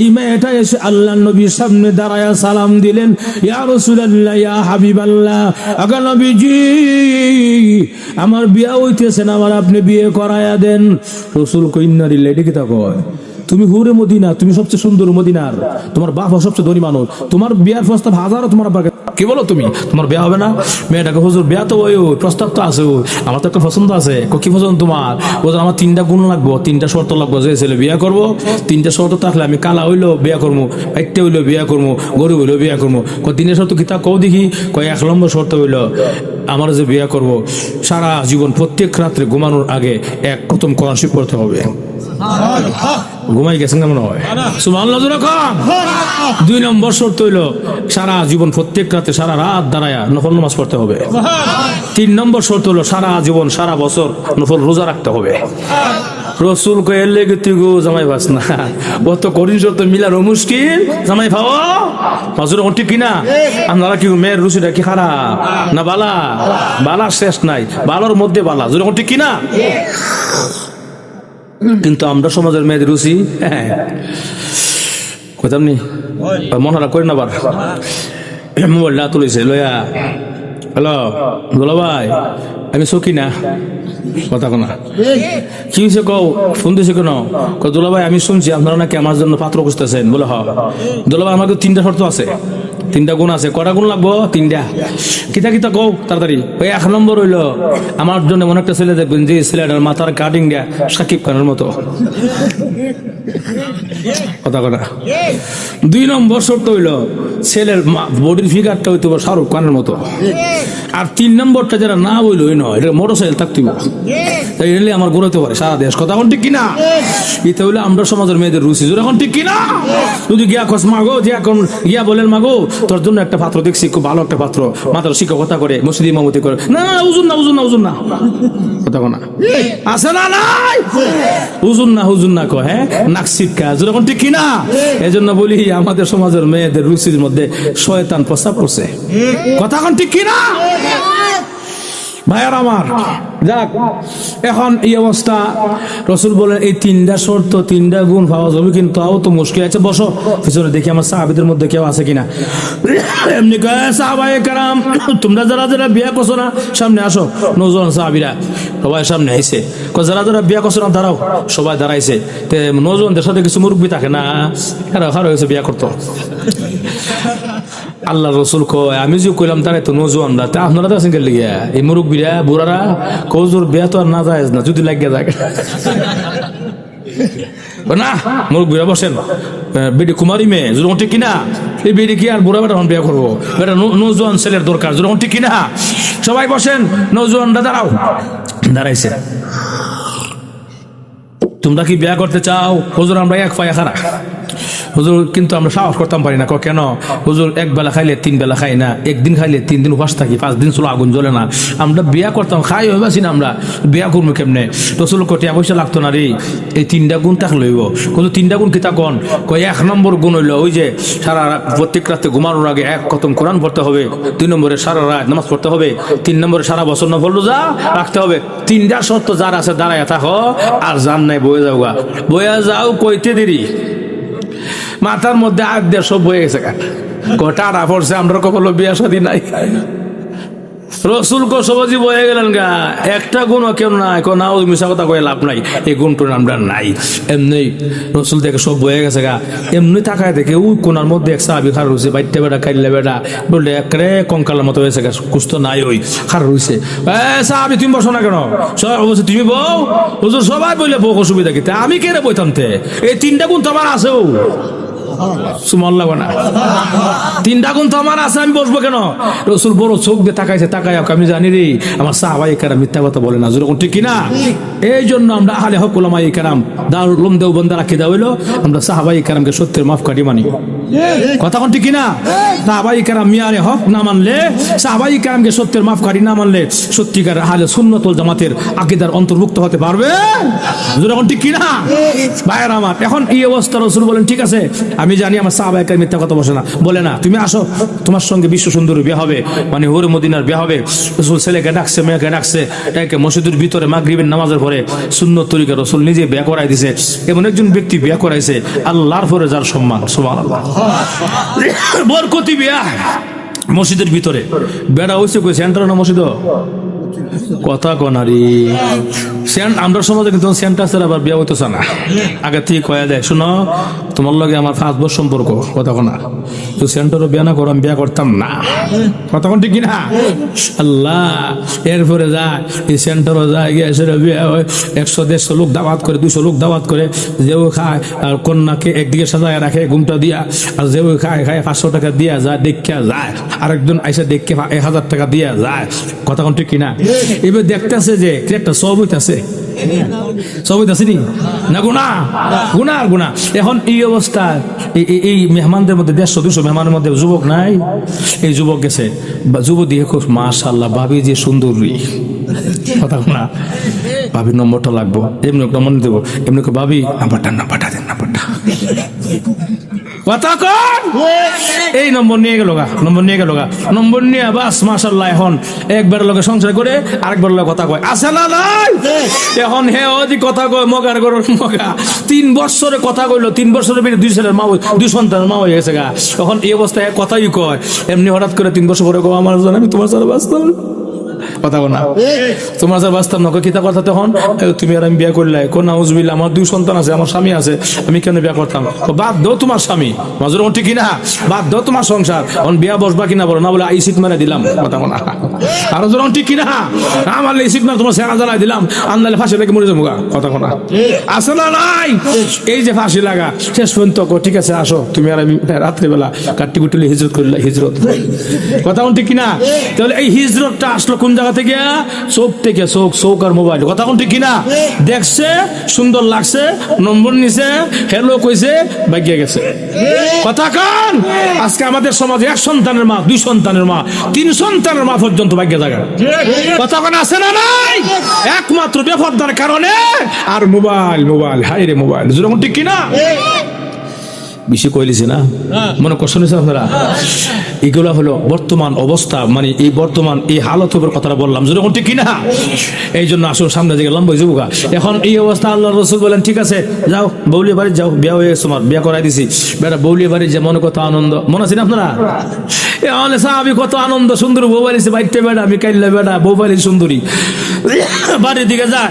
এই মেয়েটা এসে আল্লাহর নবীর সামনে দাঁড়ায়া সালাম দিলেন, ইয়া রাসূলুল্লাহ, ইয়া হাবিবাল্লাহ, আগা নবীজি আমার বিয়ে হইতেছে না, আমার আপনি বিয়ে করায়া দেন। রাসূল কইনা দিলে, এটা কি তা কয়? তুমি হুরে মদিনা, তুমি সবচেয়ে সুন্দর মদিনার, তোমার বাপ সবচেয়ে ধনী মানুষ, তোমার বিয়ার প্রস্তাব হাজারো তোমার বাবা, কি বলো তুমি, তোমার বিয়া হবে না? মেয়েটাকে, হুজুর বিয়া তো ওই প্রস্তাব তো আছে, আমার তো একটা পছন্দ আছে। কি পছন্দ তোমার? হুজুর আমার 3টা গুণ লাগবো, 3টা শর্ত লাগবো, যে ছেলে বিয়া করবো 3টা শর্ত থাকলে আমি কালা হইলো বিয়া করবো, পাইতে হইলো বিয়া করবো, গরিব হইলো বিয়া করবো। 3টা শর্ত কি তা কও দেখি? 1 নম্বর শর্ত হইলো আমার যে বিয়া করবো সারা জীবন প্রত্যেক রাত্রে ঘুমানোর আগে 1 খতম কোরআন শরীফ পড়তে হবে। ঘুমাই গেছেন কেমন হয়? সুবহানাল্লাহ। 2 নম্বর শর্ত হইলো সারা জীবন প্রত্যেক রাতে সারা রাত দাঁড়ায়া নফল নামাজ পড়তে হবে। 3 নম্বর শর্ত হলো সারা জীবন সারা বছর নফল রোজা রাখতে হবে। রসুল কইলে তুই গো জামাই পাস না, অত কঠিন শর্ত মিলানো মুশকিল, জামাই পাওয়া মাজুর ঠিক কিনা? আপনারা কি মেয়ের রুচিটা কি খারাপ না বালা? বালা শেষ নাই, বালার মধ্যে বালা, যখন ঠিক কিনা? কিন্তু আমরা সমাজের মেয়েদের রুচি কইতাম নি, মনহারা করেন আবার মোবাইলটা তুলেছে লইয়া, হ্যালো দুলা ভাই আমি সখী না, কথা কোনা কি হয়েছে কও, ফোন দিয়েছে কেন? দুলা ভাই আমি শুনছি আপনারা নাকি আমার জন্য পাত্র খুঁজতেছেন। বলে হ দুলা ভাই, আমাকে 3টা শর্ত আছে, 3টা গুণ আছে। কটা গুণ লাগবো? 3টা। কিতা কিতা কও তাড়াতাড়ি। ওই 1 নম্বর হইলো আমার জন্য মনে একটা ছেলে দেখবেন যে ছেলেটার মাথার কাটিং দেয়া সাকিব খানের মতো, কথা কথা। 2 নম্বর শর্ত হইলো ছেলের বডির ফিগারটা হইতে শাহরুখ খানের মতো। আর 3 নম্বরটা যারা না হইলো ওই নয়, এটা মোটরসাইকেল থাকতে হবে, আমার গড়াইতে পারে সারা দেশ, কথা এখন ঠিক কিনা? এটা হইলো আমরা সমাজের মেয়েদের রুচি, এখন ঠিক কিনা? যদি গিয়া খোঁজ মাগো, যে এখন গিয়া বলেন মাগো তোর জন্য একটা পাত্র দেখছি, খুব ভালো একটা পাত্র, মাত্র শিক্ষকতা করে, মসজিদ ইমামতি করে, না না হুজুর না, হুজুর না, হুজুর না, কথা না আছে না নাই, হুজুর না, হুজুর না কয়, হ্যাঁ নাক শিক্ষা, এখন ঠিক কিনা? এই জন্য বলি আমাদের সমাজের মেয়েদের রুচির মধ্যে শয়তান প্রস্তাব করছে, কথা এখন ঠিক কিনা? ভাইয়ার আমার, যাক এখন এই অবস্থা, রসুল বলেন এই 3টা শর্ত 3টা গুণ পাওয়া যাবে, কিন্তু তাও তো মুশকিল আছে। বসো পিছনে দেখি আমার সাহাবীদের মধ্যে কেউ আছে কিনা। এমনি সাহাবায়ে কেরাম, তোমরা যারা যারা বিয়া করছো না সামনে আসো। নওজোয়ান সাহাবীরা সবাই সামনে আইছে, যারা যারা বিয়া করছো না দাঁড়াও, সবাই দাঁড়াইছে। নওজোয়ানদের সাথে কিছু মুরব্বী থাকে না, খারাপ হয়েছে বিয়া করতো। আল্লাহ রসুল কয় আমি যে কইলাম তারা তো নওজোয়ানরা, তা আপনারা তো আছেন কে লিগিয়া? এই মুরব্বীরা বুড়ারা কজোর বিয়া তো আর না যায় না, যদি লাগিয়ে থাকে না। মুরব্বীরা বসেন, বেডি কুমারী মেয়ে যখন ঠিক কিনা, এই বেডি কি আর বুড়া বেটা বিয়া করবো? বেটা নওজোয়ান ছেলের দরকার, যখন ঠিক কিনা? সবাই বসেন, নওজোয়ানরা দাঁড়াও। দাঁড়াইছে, তোমরা কি বিয়া করতে চাও? হুজুর আমরা 1 পায়া খারা। হুজুর কিন্তু আমরা সাহস করতাম পারি না। কেন? হুজুর 1 বেলা খাইলে 3 বেলা খাই না, 1 দিন খাইলে 3 দিন উপাস থাকি, 5 দিন চলো আগুন জ্বলে না। আমরা বিয়া করতাম, খাই হইবাছি না, আমরা বিয়া করবো কেমনে? রসুল কটিয়া পয়সা লাগতো না রে, এই 3টা গুণ থাকলে হইব। কিন্তু 3টা গুণ কিতা কোন? 1 নম্বর গুণ হইলো ওই যে সারা প্রত্যেক রাতে ঘুমানোর আগে 1 খতম কোরআন পড়তে হবে। 2 নম্বরে সারা রাত নামাজ পড়তে হবে। 3 নম্বরে সারা বছর নফল রোজা রাখতে হবে। 3টা শর্ত যার আছে দাঁড়ায় থাকো, আর জান নাই বয়ে যাও গা, বয়ে যাও কইতে দেরি, মাথার মধ্যে আগ দিয়ে সব হয়ে গেছে, টাটা পড়ছে, আমরা কখনো বিয়া শাদী নাই। রসুল কো সবাজি বয়ে গেলেন গা, একটা গুণ কেউ নাই, কোন নাও মিশা কথা কয়ে লাভ নাই, এই গুণটা আমরা নাই। এমনি রসুল দেখে সব বয়ে গেছে গা, এমনি তাকায় দেখে ওই কোনার মধ্যে এক সাহাবি খার রয়েছে, বাইটে বেড়া খাইলে বেড়া বললে একরে কঙ্কালের মতো হয়েছে গা, কুস্ত নাই ওই খার রয়েছে। সাহাবি তুমি বসো না কেন? সবাই বলছে তুমি বউ। হুজুর সবাই বললে বউ অসুবিধা কি, আমি কে রে বইতাম তে? এই তিনটা গুণ তো আমার আছেও, সুমান লাগবে না, তিনটা গুণ তো আমার আছে, আমি বসবো কেন? রসুল বড় চোখ দিয়ে তাকাইছে, তাকাই আমি জানি রে আমার সাহাবায়ে কেরাম মিথ্যা কথা বলে না, যেরকম ঠিক কিনা। এই জন্য আমরা আহলে হক উলামায়ে কেরাম দারুল উলুম দেওবন্দের আকীদা হইলো আমরা সাহাবায়ে কেরামকে সত্যের মাপকাঠি মানি। কথা কোন ঠিক কিনা? সাহাবায়ে কেরাম মিয়ারে হক না মানলে, সাহাবায়ে কেরামকে সত্যের মাপকাঠি না মানলে সত্যিকার আহলে সুন্নাত ওয়াল জামাতের আকীদার অন্তর্ভুক্ত হতে পারবে যেরকম ঠিক কিনা ভাইয়েরা আমার। এখন এই অবস্থা রসুল বলেন ঠিক আছে আমি জানি আমার সাহাবায়ে কেরাম মিথ্যা কথা বলে না, তুমি আসো তোমার সঙ্গে বিশ্ব সুন্দরী বিয়ে হবে, মানে হুরে মদিনার বিয়ে হবে। রসুল ছেলেকে ডাকছে, মেয়েকে ডাকছে, একে মসজিদের ভিতরে মাগরিবের নামাজের পরে সুন্নত তরিকা রসুল নিজে বিয়ে করাই দিছে। এমন একজন ব্যক্তি বিয়ে করাইছে আল্লাহর পরে যার সম্মান, সুবহানাল্লাহ, বরকতি বিয়া মসজিদের ভিতরে। বেড়া হয়েছে কই সেন্টার না মসজিদ, কথা কনারি আমরা সমাজে কিন্তু সেন্টার ছাড়া আবার বিয়ে হইতেছে না, আগে থেকে কয়া দেয় শোনো তোমার লগে আমার 5 বছর সম্পর্ক, কথা কনা তো সেন্টারও বিয়ে না করো আমি বিয়ে করতাম না, কথা কোন ঠিক কিনা আল্লাহ। এরপরে যায় এই সেন্টারও যায় গিয়ে সেটা বিয়ে হয়, 100-150 লোক দাওয়াত করে, 200 লোক দাওয়াত করে, যেও খায় আর কন্যাকে একদিকে সাজায় রাখে ঘুমটা দিয়া, আর যেও খায় 500 টাকা দিয়া যায়, দেখা যায় আরেকজন আইসা দেখে 1000 টাকা দিয়া যায়, কথা কোন ঠিক কিনা। এবার দেখতেছে যে একটা সব হইতাছে, সব হইতাছে নি না গুণা গুণা আর গুণা। এখন এই অবস্থা এই মেহমানদের মধ্যে 150-200 মেহমানের মধ্যে যুবক নাই, এই যুবক গেছে, যুবক দিয়ে খুব মাশাআল্লাহ ভাবি যে সুন্দরী, কথা না ভাবির নম্বরটা লাগবো, এমনি নম্বর দেবো, এমনি ভাবি নাম্বারটা দেন নাম্বারটা, কথা কন এই নম্বর নিয়ে গেল গা, নম্বর নিয়ে বাস মাশাআল্লাহ এখন একবার লগে সংসার করে আরেকবার লগে কথা কয়, আছে না নাই? এখন হে ওদি কথা কয় মগার গরুর মগা, 3 বছরে কথা কইলো, 3 বছরের ভিতরে 2 ছেলের মা, 2 সন্তানের মা হয়ে গেছে গা। এখন এই অবস্থায় কথাই কয়, এমনি হঠাৎ করে 3 বছর পরে কয় আমার জান আমি তোমার সাথে বাঁচতাম, কথা বল না তোমার সাথে বাঁচতাম না, কিতা কথা তখন তুমি আর আমি বিয়ে করলে, কোন নাউজুবিল্লাহ আমার 2 সন্তান আছে, আমার স্বামী আছে, আমি কেন বিয়ে করতাম? বাদ দাও তোমার স্বামী মাজুর ঠিক কিনা, বাদ দাও তোমার সংসার, এখন বিয়া বসবা কিনা বলো না, বলে এই সিট মারা দিলাম, কথা বল না আরো যখন ঠিক কিনা, আমার এই সিট মারা তোমার সেরা জ্বালাই দিলাম, আন্দালে ফাঁসি লেগে মরে যাবো, কথা বল না আসে না নাই? এই যে ফাঁসি লাগা শেষ পর্যন্ত ঠিক আছে আসো তুমি আর আমি রাত্রিবেলা কাটি কুটিলে হিজরত করলে, হিজরত, কথা ঠিক কিনা। তাহলে এই হিজরতটা আসলো কোন জায়গা থেকে? চোখ থেকে, চোখ আর মোবাইল, কথা কোন ঠিক কিনা। দেখছে সুন্দর লাগছে, নম্বর নিছে, হ্যালো কইছে, ভাগ্যে গেছে, কথা কান। আজকে আমাদের সমাজে 1 সন্তানের মা, 2 সন্তানের মা, 3 সন্তানের মা পর্যন্ত ভাগ্যে জায়গা, কথা কান আছে না নাই? একমাত্র বেপরদার কারণে। আর মোবাইল হাই রে মোবাইল, যেরকম ঠিক কিনা বেশি কইলিছি না, মনে কষ্ট নিয়েছেন আপনারা। এগুলো হলো বর্তমান অবস্থা, মানে এই বর্তমান এই হালত উপর কথাটা বললাম, যেরকম ঠিক কিনা। এই জন্য আসুন সামনে দিকে লম্বা যাবো। এখন এই অবস্থা আল্লাহ রসুল বলেন ঠিক আছে যাও বৌলিয়া বাড়ি যাও, বিয়া হয়ে গেছে, তোমার বিয়া করাই দিছি, বেটা বৌলিয়া বাড়ি যে মনে কত আনন্দ, মনে আছেন আপনারা? আমি কত আনন্দ, সুন্দর বউ বাড়িছে, বাইতে বেটা আমি কাইলে বেটা বউ বাড়ি সুন্দরী, বাড়ির দিকে যায়,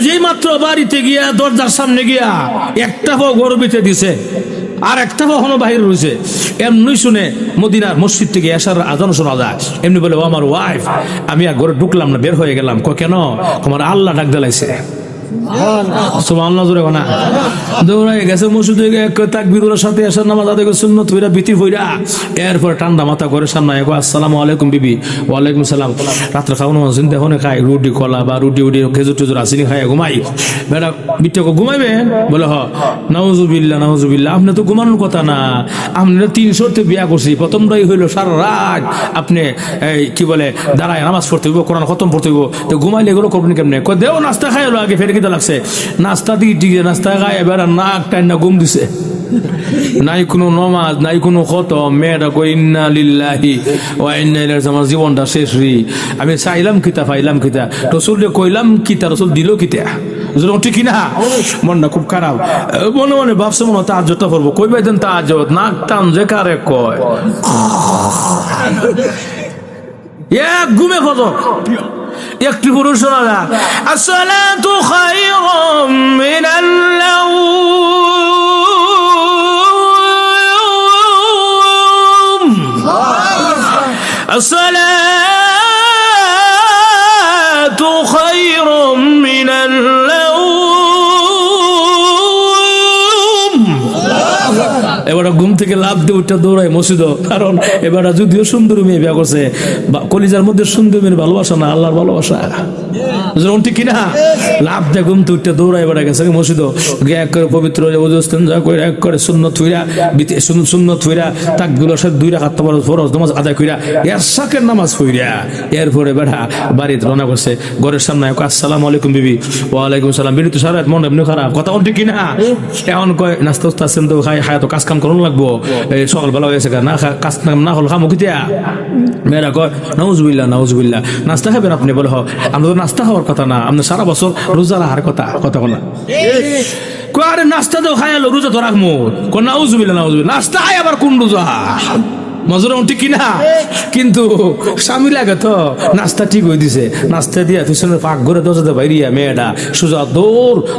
যেই মাত্র বাড়িতে গিয়া দরজার সামনে গিয়া একটা গরবিতে দিছে, আর একটা কখনো বাহির রয়েছে, এমনি শুনে মদিনার মসজিদ থেকে এশার আজান শোনা যায়, এমনি বলে ও আমার ওয়াইফ, আমি আর ঘরে ঢুকলাম না, বের হয়ে গেলাম। কেন? তোমার আল্লাহ ডাক দিলাইছে, সুবহানাল্লাহ জোরে না, দৌড়াই গেছে মসজিদে, তাকবীরের সাথে এশার নামাজ আদায় করে সুন্নত হইরা বিতির হইরা, এরপর ঠান্ডা মাথা করে সামনে আসসালামু আলাইকুম বিবি, ওয়ালাইকুম সালাম, রাত্রে খাওয়ানো চিন্তা হনে খাই রুটি কলা বা রুটি খেজুর টেজুর আসিনি খাই ঘুমাই, বেটা বিটকে ঘুমাইবে, বলে হ নাউজুবিল্লাহ, আপনি তো ঘুমানোর কথা না, আপনি 300তে বিয়া করছি, প্রথমটাই হইলো সারা রাত আপনি এই কি বলে দাঁড়ায় নামাজ পড়তে হইব, কোরআন খতম পড়তে হইব, তো ঘুমাইলে এগুলো করবেন কেমনে? দেও নাস্তা খাই হলো আগে, ফের কিতা লাগছে নাস্তা দিয়ে নাস্তা খাই, এবার নাক টাইন না ঘুম দিছে, নাই কোনো নমাজ নাই কোনো খতম, মেয়েটা কই ইন্না লিল্লাহি ওয়া ইন্না ইলাইহি রাজিউন, আমার জীবনটা শেষ রে, আমি চাইলাম কিতা পাইলাম কিতা, রসুলকে কইলাম কিতা, রসুল দিল কিতা, ঠিক কিনা। মনটা খুব খারাপ, মনে ভাবছে মনে হয় তাহাজ্জুদটা পড়বো, কইবে দেন তাহাজ্জুদ, নাক টান যে কারে কয় এক ঘুমে ফজর। একটি পুরুষ শোনা যাক, আসসালাতু খায়রুম মিনাল নাওম, আসসালাতু খায়রুম মিনাল নাওম। এবার ঘুম থেকে লাফ দিয়ে উঠে দৌড়ায় মসজিদ, কারণ এবার যদিও সুন্দর মেয়ে বিয়ে করছে, কলিজার মধ্যে সুন্দর মেয়ের ভালোবাসা না আল্লাহর ভালোবাসা, ঠিক কিনা? লাভ দিয়ে ঘুম থেকে উঠতে দৌড়ায় এবার গেছে মসজিদ, এক করে পবিত্র এক করে সুন্নত হইরা সুন্নত হইরা তাকগুলোর সাথে 2 রাকাত ফরজ নামাজ আদায় কইরা এরশাকের নামাজ পড়িয়া এরপরে বেড়া বাড়িতে রওনা করছে। ঘরের সামনে আসসালামু আলাইকুম বিবি। ওয়ালাইকুম সালাম। বিবি তো সারা রাত মন এমনি খারাপ, কথা ঠিক কিনা? এখন কয় নাস্তা উস্তা আছেন তো খাই তো কাজ কাম করুন লাগবো, সকালবেলা হয়েছে না কাজ কাম না হল খামো কিতিয়া? মেয়েরা কয় নাউজুবিল্লাহ নাউজুবিল্লাহ। নাস্তা খাবেন আপনি? বলে হ, আমরা তো নাস্তা খাওয়ার কথা না, আপনার সারা বছর রোজা রাখার কথা, কথা বলা। আরে নাস্তা তো খাই আলো, রোজা তো রাখবো। নাউজুবিল্লাহ নাউজুবিল্লাহ, নাস্তা খাই আবার কোন রোজা? মজুর ঠিক কিনা? কিন্তু স্বামী লাগে তো নাস্তা ঠিক হয়ে দিছে, নাস্তা দিয়া পিছনের পাক ঘরে দরজাতে বাইরিয়া মেয়েটা সোজা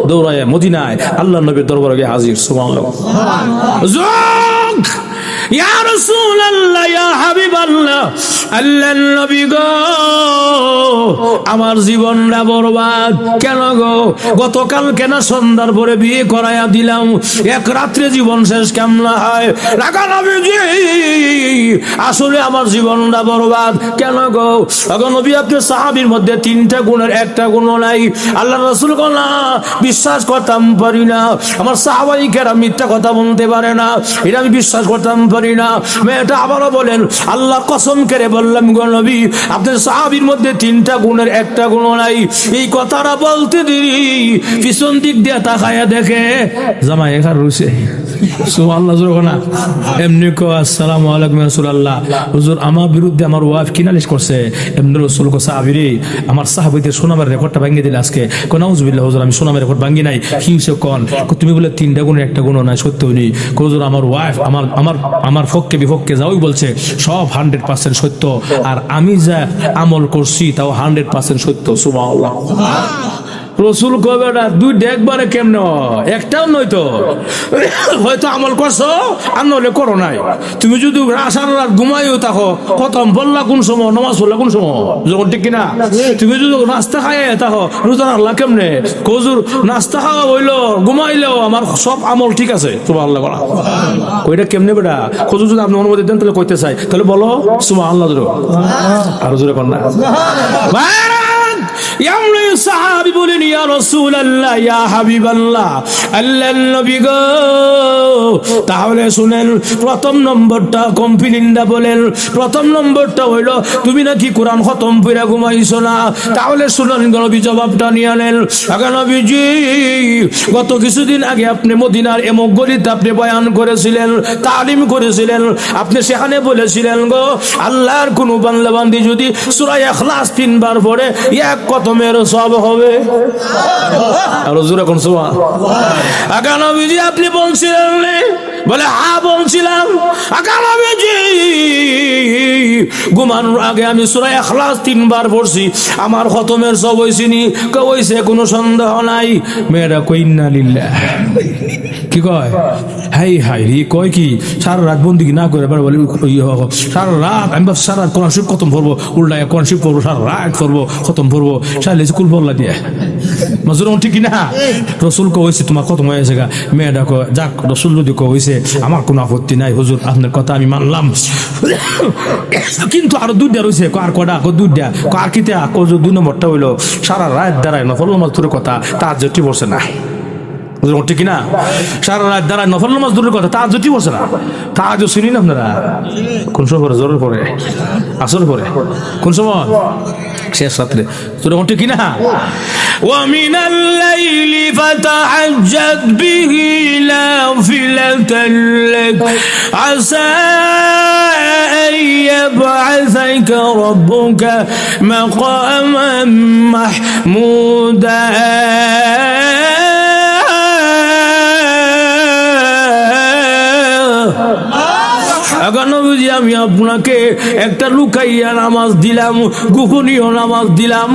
দৌড়ায় মদিনায় আল্লাহ নবীর দরবারে গিয়ে হাজির। সুবহানাল্লাহ, ইয়া রাসূলুল্লাহ, ইয়া হাবিবাল্লাহ, আল্লাহর নবী গো, আমার জীবনটা বরবাদ কেন গো? গতকাল কেন সন্ধ্যার পরে বিয়ে করাইয়া দিলাম, এক রাত্রে জীবন শেষ কেমন হয়? রাখা নবীজি, আসলে আমার জীবনটা বরবাদ কেন গো? নবী, আপনি সাহাবীর মধ্যে 3টা গুণের একটা গুণ নাই। আল্লাহ রাসূল না বিশ্বাস করতাম পারি না, আমার সাহাবাই কেরাম মিথ্যা কথা বলতে পারে না, এটা আমি বিশ্বাস করতাম পারি না। মেয়েটা আবারও বলেন, আল্লাহ কসম করে বললাম গো নবী, আপনার সাহাবীর মধ্যে 3টা গুণের একটা গুণ নাই। এই কথাটা বলতে দিই পিছন দিক দিয়ে তাকায়া দেখে জামাই এখানে রয়েছে। সুবহানাল্লাহ, না এমনি কো আসসালামু আলাইকুম রাসূলুল্লাহ, হুজুর আমার বিরুদ্ধে আমার ওয়াইফ কি নালিশ করছে? এমনি রাসূল কো সাহাবীরে আমার সাহাবীদের সুনামের রেকর্ডটা ভাঙিয়ে দিলে আজকে। কো নাউজুবিল্লাহ হুজুর, আমি সুনামের রেকর্ড ভাঙি নাই। কি হইছে কোন? তুমি বলে 3টা গুণের একটা গুণ নাই, সত্য হইনি। কো হুজুর আমার ওয়াইফ আমার পক্ষে বিপক্ষে যাওই বলছে, সব 100% সত্য, আর আমি যা আমল করছি তাও 100% সত্য। সুবহানাল্লাহ। রসুল কবে না 2টা একবারে কেমন? একটাও নয় তো, হয়তো আমল করছো আর নইলে করো নাই। তুমি যদি আসার রাত ঘুমাইও থাকো, খতম বললা কোন সময়, নামাজ পড়লা কোন সময়, যখন ঠিক কিনা? তুমি যদি নাস্তা খাই থাকো, রোজা রাখলা কেমনে? কজুর নাস্তা খাওয়া হইলো ঘুমাইলেও আমার সব আমল ঠিক আছে। সুবহানাল্লাহ করা ওইটা কেমনে বেটা? কজুর যদি আপনি অনুমতি দেন তাহলে কইতে চাই, তাহলে বলো সুবহানাল্লাহ। আর জোরে কর না। সাহাবী বলেন, ইয়া রাসূলুল্লাহ, ইয়া হাবিবাল্লাহ, আল্লাহর নবী গো, তাহলে শুনেন প্রথম নম্বরটা কমপ্লেইনটা বলেন। প্রথম নম্বরটা হইল তুমি নাকি কোরআন খতম কইরা ঘুমাইছো না। তাহলে শুনেন নবী জবাবটা নিয়ে নেন। আগে নবীজি, গত কিছুদিন আগে আপনি মদিনার এমক গলিতে আপনি বয়ান করেছিলেন, তালিম করেছিলেন, আপনি সেখানে বলেছিলেন গো, আল্লাহর কোন বান্দা বান্দি যদি সূরা ইখলাস 3 বার পড়ে এক কতমের সব হবে। আর জোরে কোন সুবহানাল্লাহ। আগে নবীজি আপনি বলছিলেন, বলে হ্যাঁ বলছিলাম। আগে নবীজি, ঘুমানোর আগে আমি সূরা ইখলাস 3 বার পড়ছি, আমার খতমের সব হইছিনি। কইছে কোনো সন্দেহ নাই। মেয়েরা কই ইন্না লিল্লাহ, কি কয়? হাই হাই রে, কয় কি সারা রাত বন্দিগি না করে বলে সারা রাত আমি সারা রাত কোরআন শরীফ খতম করবো, উল্টা কোরআন শরীফ পড়বো, সারা রাত করবো, খতম করবো, সারা কুল বললা দিয়ে মাজুর ঠিক না? রসুল কইছে তোমার খতম হয়ে গেছে গা। মেয়েটা কয় যাক, রসুল যদি কইছে আমার কোনো আপত্তি নাই হুজুর, আপনার কথা আমি মানলাম, কিন্তু আরো 2টা রয়েছে। আর কটা? 2টা। আর কিতে? 2 নম্বরটা হইলো সারা রাত দাঁড়ায় নফল নামাজ দূরের কথা তার জটি পড়ছে না। ঠিক না? সারা রাত দাঁড়ায় নফল নামাজ দূরের কথা তার জটি পড়ছে না। তাজ শুনি না আপনারা? কোন সময় পরে? জোরের পরে, আসর পরে, কোন সময়? শেষ রাত্রে। ঠিক কিনা? ومن الليل فتهجد به نافلة لك عسى أن يبعثك ربك مقاما محمودا। যে আমি আপনাকে একটা লুকাইয়া নামাজ দিলাম, গোপনীয় নামাজ দিলাম,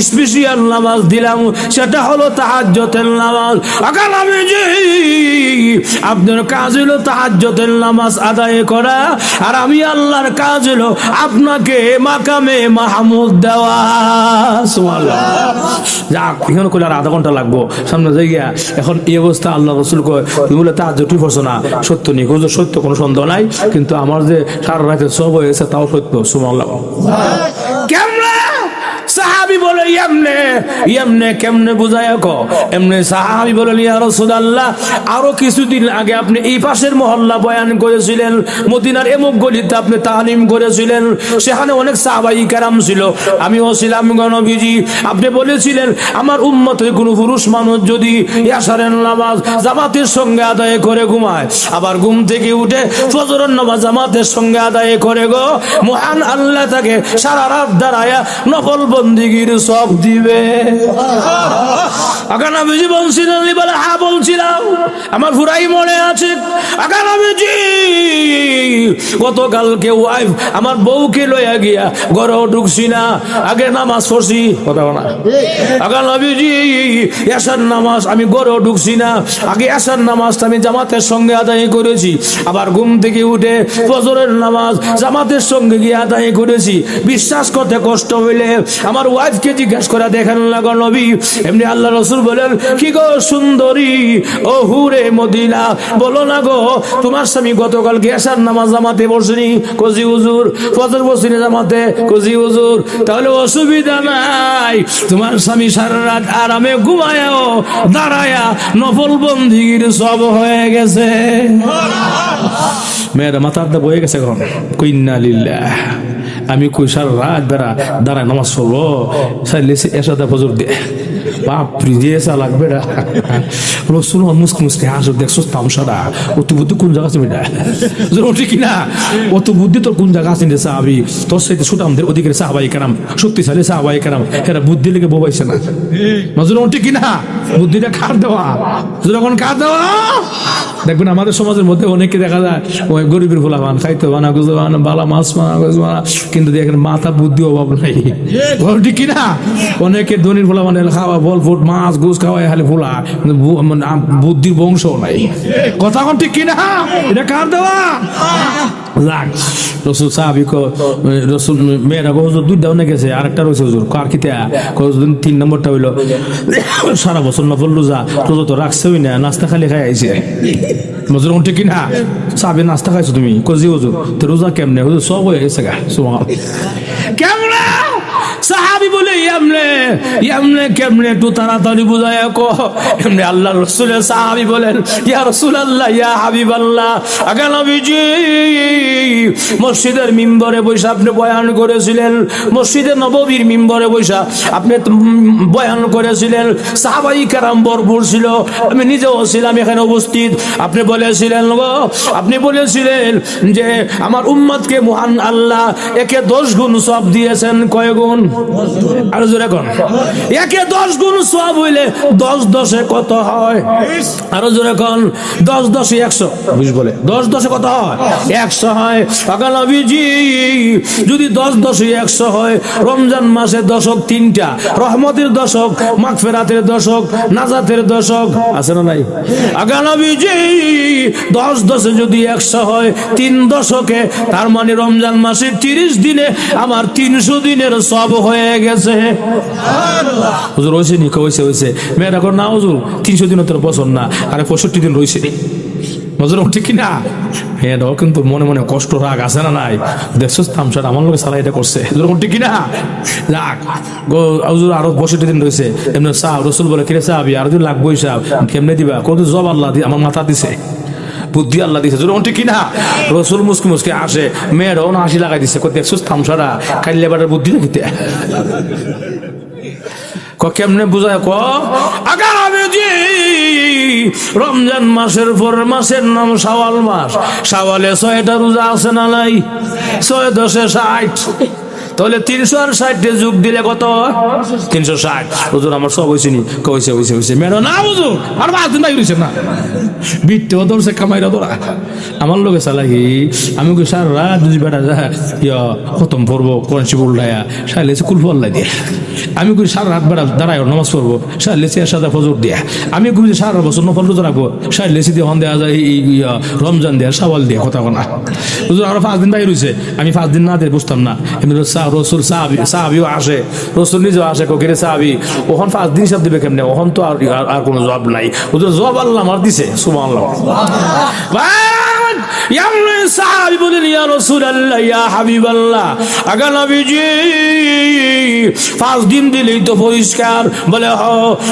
স্পেশাল নামাজ দিলাম, সেটা হলো তাহাজ্জুদের নামাজ। আকাল আমি যে আপনার কাজ হলো তাহাজ্জুদের নামাজ আদায় করা, আর আমি আল্লাহর কাজ হলো আপনাকে মাকামে মাহমুদ দেওয়া। সুবহানাল্লাহ। যাক, এখন কইলে আর আধা ঘন্টা লাগবো, সামনে যাই গিয়া। এখন এই অবস্থা আল্লাহ রাসূল কয়, তুমি বলে তাহাজ্জুদ পড়ছো না, সত্য নেই, সত্য কোনো সন্দেহ নাই, কিন্তু আমার যে সারা রাতে সব হয়েছে তাও সত্য। সুবহানাল্লাহ। কেমনে সাহাবী বলে এমনে এমনে কেমনে বুঝায় কো? এমনে সাহাবী বলেন, ইয়া রাসূলুল্লাহ, আরো কিছুদিন আগে আপনি এই পাশের মহল্লা বয়ান করেছিলেন, মদিনার এমুক গলিতে আপনি তালিম করেছিলেন, সেখানে অনেক সাহাবাই কেরাম ছিল, আমিও ছিলাম নবীজি। আপনি বলেছিলেন আমার উম্মতের কোনো পুরুষ মানুষ যদি ইয়াশারের নামাজ জামাতের সঙ্গে আদায় করে ঘুমায়, আবার ঘুম থেকে উঠে ফজরের নামাজ জামাতের সঙ্গে আদায় করে গো, মহান আল্লাহ তাকে সারা রাত দাঁড়ায়া নফল বন্দিগির সব দিবে। আকা নবীজি বলছিলেন, বলে হ্যাঁ বলছিলাম, আমার পুরাই মনে আছে। আকা নবীজি গতকালকে ওয়াইফ আমার বউকে লইয়া গিয়া ঘরেও ঢুকছি না, আগে নামাজ পড়ছি, কথা না। আকা নবীজি এশার নামাজ আমি ঘরেও ঢুকছি না, আগে এশার নামাজটা আমি জামাতের সঙ্গে আদায় করেছি, আবার ঘুম থেকে উঠে ফজরের নামাজ জামাতের সঙ্গে গিয়ে আদায় করেছি। বিশ্বাস করতে কষ্ট হইলে আমার ওয়াইফকে জিজ্ঞেস করে দেখেন না গো নবী। এমনি আল্লাহ রাসূল বলেন, কি গো সুন্দরী ও হুরে মদিনা, বলো না গো তোমার স্বামী গতকালকে এশার নামাজ জামাতে পড়ছেনি? কোজি হুজুর। ফজর পড়ছেনি জামাতে? কোজি হুজুর। তাহলে অসুবিধা নাই, তোমার স্বামী সারা রাত আরামে ঘুমায়ও দাঁড়ায়া নফল বন্দিগির সব হয়ে গেছে। মেয়েরা মাথার দা বয়ে গেছে এখন, কইন্না লিল্লাহ। আমি কই সারা রাত বেড়া দাঁড়ায় নামাজ পড়বো, চাইলে এসাদা ফজর দে, বাপরি দিয়েছা লাগবে না। রসুল মুসকে মুসকে হাসো, দেখছো তামসারা অত বুদ্ধি কোন জায়গা আছে বেটা? ওটি কিনা অত বুদ্ধি তোর কোন জায়গা আছে? সাহাবি তোর সাথে সুটামদের অধিকারী সাহাবাই কেরাম, শক্তিশালী সাহাবাই কেরাম, এরা বুদ্ধি লেগে বোবাইছে না। নজর ওটি কিনা বুদ্ধিটা কার দেওয়া? যখন কার দেওয়া দেখবেন আমাদের সমাজের মধ্যে অনেকে দেখা যায় ওই গরিবের ভোলা বান খাইতে বানা গুজো বানা বালা মাছ বানা গুজো বানা, কিন্তু দেখেন মাথা বুদ্ধি অভাব নাই, ঠিক কিনা? অনেকে ধনির ভোলা মানে খাওয়া বল ফুট মাছ গুজ খাওয়াই খালি ভোলা, বুদ্ধির বংশ নাই। কথা কোন ঠিক কিনা? এটা কার দেওয়া? রসুল সাহাবি রসুল মেয়েরা হুজুর দুধ দেওয়া গেছে, আরেকটা রয়েছে হুজুর কার কিতা? তিন নম্বরটা হইলো সারা বছর নফল রোজা রোজা তো রাখছেই না, নাস্তা খালি খাই আইছে। নজর ঠিক কিনা? সাহাবি নাস্তা খাইছো তুমি? কজি হুজুর তো রোজা কেমনে? হুজুর সব হয়ে গেছে গা। কেমনে? সাহাবি বলে এমনে এমনে কেমনে, একটু তাড়াতাড়ি বুঝায় কো। এমনি আল্লাহ রাসূলের সাহাবি বলেন, ইয়া রাসূলুল্লাহ ইয়া হাবিবাল্লাহ, আগে নবীজি মসজিদের মিম্বরে বসে আপনি বয়ান করেছিলেন, মসজিদে নববীর মিম্বরে বসে আপনি বয়ান করেছিলেন, সাহাবাই কেরাম ভরপুর ছিল, আমি নিজেও ছিলাম এখানে উপস্থিত। আপনি বলেছিলেন গো, আপনি বলেছিলেন যে আমার উম্মতকে মহান আল্লাহ একে 10 গুণ সওয়াব দিয়েছেন। কয় গুণ? আর জোরে কোন? একে 10 গুণ সওয়াব হইলে 10 10 কত হয়? আর জোরে কোন? 10 10 100। বুঝ বলে 10 10 কত হয়? 100 হয়। পাগল নবীজি যদি 10 10 100 হয়, রমজান মাসে দশক 3টা, রহমতের দশক, মাগফিরাতের দশক, নাজাতের দশক আছে না নাই? পাগল নবীজি 10 10 যদি 100 হয় 3 দশকে, তার মানে রমজান মাসে 30 দিনে আমার 300 দিনের সব হয়ে গেছে। হুজুর হইছে নি? কইছে হইছে। মেয়েরা কর না হুজুর 300 দিন তোর পছন্দ না, আরে 65 দিন রইছে। নজর ঠিক কিনা? মেয়েরাও কিন্তু মনে মনে কষ্ট রাগ আছে না নাই? দেখছো তামসার আমার লোক সারা এটা করছে, ঠিক কিনা? যাক গো হুজুর আরো 65 দিন রয়েছে। এমনি সাহাব রসুল বলে, কিরে সাহাবি আরো দিন লাগবো হিসাব কেমনে দিবা? কত জব আল্লাহ আমার মাথা দিছে, বুদ্ধি আল্লাহ দিছে, ঠিক কিনা? রসুল মুসকি মুসকি আসে, মেয়েরাও না হাসি লাগাই দিছে, দেখছো তামসারা খাইলে এবার বুদ্ধি দেখিতে কেমনে বুঝায় ক? রমজান মাসের পর মাসের নাম শাওয়াল মাস, শাওয়ালে 6টা রোজা আছে না নাই? 6 10 60, তাহলে 360 যোগ দিলে কত? 360। হুজুর আমার সব হইছে নি? হইছে মেরো না হুজুর, আর 5 দিন বাকি রইছে না। বিটতে ধরছে কামাইরা ধরা আমার লোকে চালাকি। আমি কই সারা রাত যদি বেটা যা খতম পড়বো কোরআন শরীফ উল্টায়া সাইলে কুলফ আল্লাহ দিয়া। আমি কই সারা রাত বেটা দাঁড়ায় নামাজ পড়বো সাইলে সাদা ফজর দিয়া। আমি কই সারা বছর নফল রোজা রাখবো সাইলে দিয়ে হন দেওয়া যায় রমজান দেয়া সাওয়াল দিয়া কথা কোনা। হুজুর আরো 5 দিন বাকি রইছে। আমি 5 দিন না দিয়ে বুঝতাম না। এমনি রসুল সাহাবিও আসে, রসুল নিজেও আসে কোকিরে সাহাবি ওখান 5 দিন হিসাব দিবে কেমনে? ওখান তো আর কোনো জবাব নাই। হুজুর জবাব আল্লাহ আমার দিছে সুবহানাল্লাহ। সাহাবী বলেন ইয়া রাসূলুল্লাহ ইয়া হাবিবাল্লাহ আগা নবীজি 5 দিন দিলেই তো পরিষ্কার। বলে হ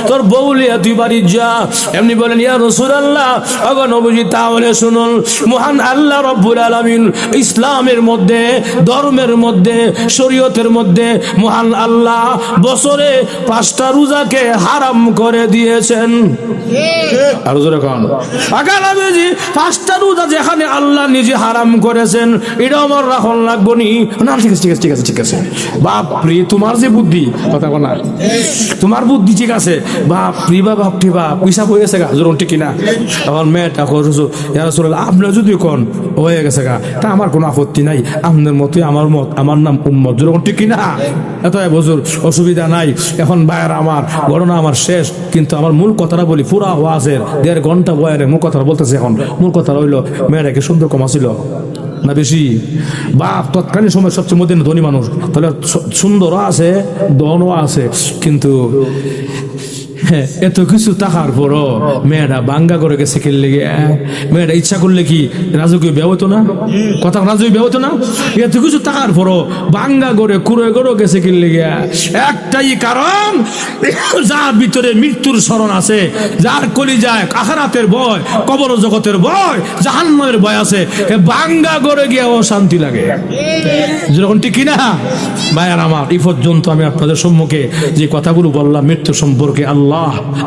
তোর বউলিয়া তুই বাড়ি যা। এমনি বলেন ইয়া রাসূলুল্লাহ আগা নবীজি তাহলে শুনুন মহান আল্লাহ রাব্বুল আলামিন ইসলামের মধ্যে ধর্মের মধ্যে শরীয়তের মধ্যে মহান আল্লাহ বছরে 5টা রোজাকে হারাম করে দিয়েছেন। আর জোরে কোন আগা নবীজি 5টা রোজা যেখানে আল্লাহ নিজে হারাম করেছেন এটা আমার রাখন লাগবো নি না? ঠিক আছে বাপরে তোমার যে বুদ্ধি কথা বলা তোমার বুদ্ধি ঠিক আছে বাপরে বাপরে বাপ পয়সা হয়ে গেছে গা জোর ঠিক কিনা? আমার মেয়েটা আপনার যদি কোন হয়ে গেছে গা তা আমার কোনো আপত্তি নাই। আপনার মতোই আমার মত, আমার নাম উম্মত জোর ঠিক কিনা? এত বছর অসুবিধা নাই। এখন ভাইয়ের আমার ঘটনা আমার শেষ, কিন্তু আমার মূল কথাটা বলি। পুরা ওয়াজের 1.5 ঘন্টা বয়ারে মূল কথাটা বলতেছে। এখন মূল কথা হইলো মেয়েটাকে সুন্দর কম ছিল না বেশি? বাপ তৎকালীন সময় সবচেয়ে মধ্যে ধনী মানুষ, তাহলে সুন্দরও আছে ধনও আছে, কিন্তু এত কিছু টাকার পরও মেয়েরা বাঙ্গা করে গেছে খেললে গিয়ে। মেয়েরা ইচ্ছা করলে কি রাজকীয় বিয়ে হতো না? কথা রাজকীয় বিয়ে হতো না? এত কিছু টাকার পরও বাঙ্গা করে কুড়ে করে গেছে খেললে গিয়া একটাই কারণ, যার ভিতরে মৃত্যুর স্মরণ আছে, যার কলিজায় আখিরাতের ভয়, কবর জগতের ভয়, জাহান্নামের ভয় আছে, বাঙ্গা করে গিয়া ও শান্তি লাগে। যখন ঠিক কিনা ভাইয়ার আমার? এই পর্যন্ত আমি আপনাদের সম্মুখে যে কথাগুলো বললাম মৃত্যু সম্পর্কে, আল্লাহ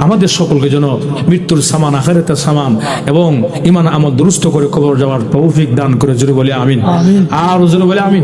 আমাদের সকলকে যেন মৃত্যুর সামান, আখিরাতের সামান এবং ঈমান আমল দুরুস্ত করে কবর যাওয়ার তৌফিক দান করে। জোরে বলে আমিন। আর জোরে বলে আমিন।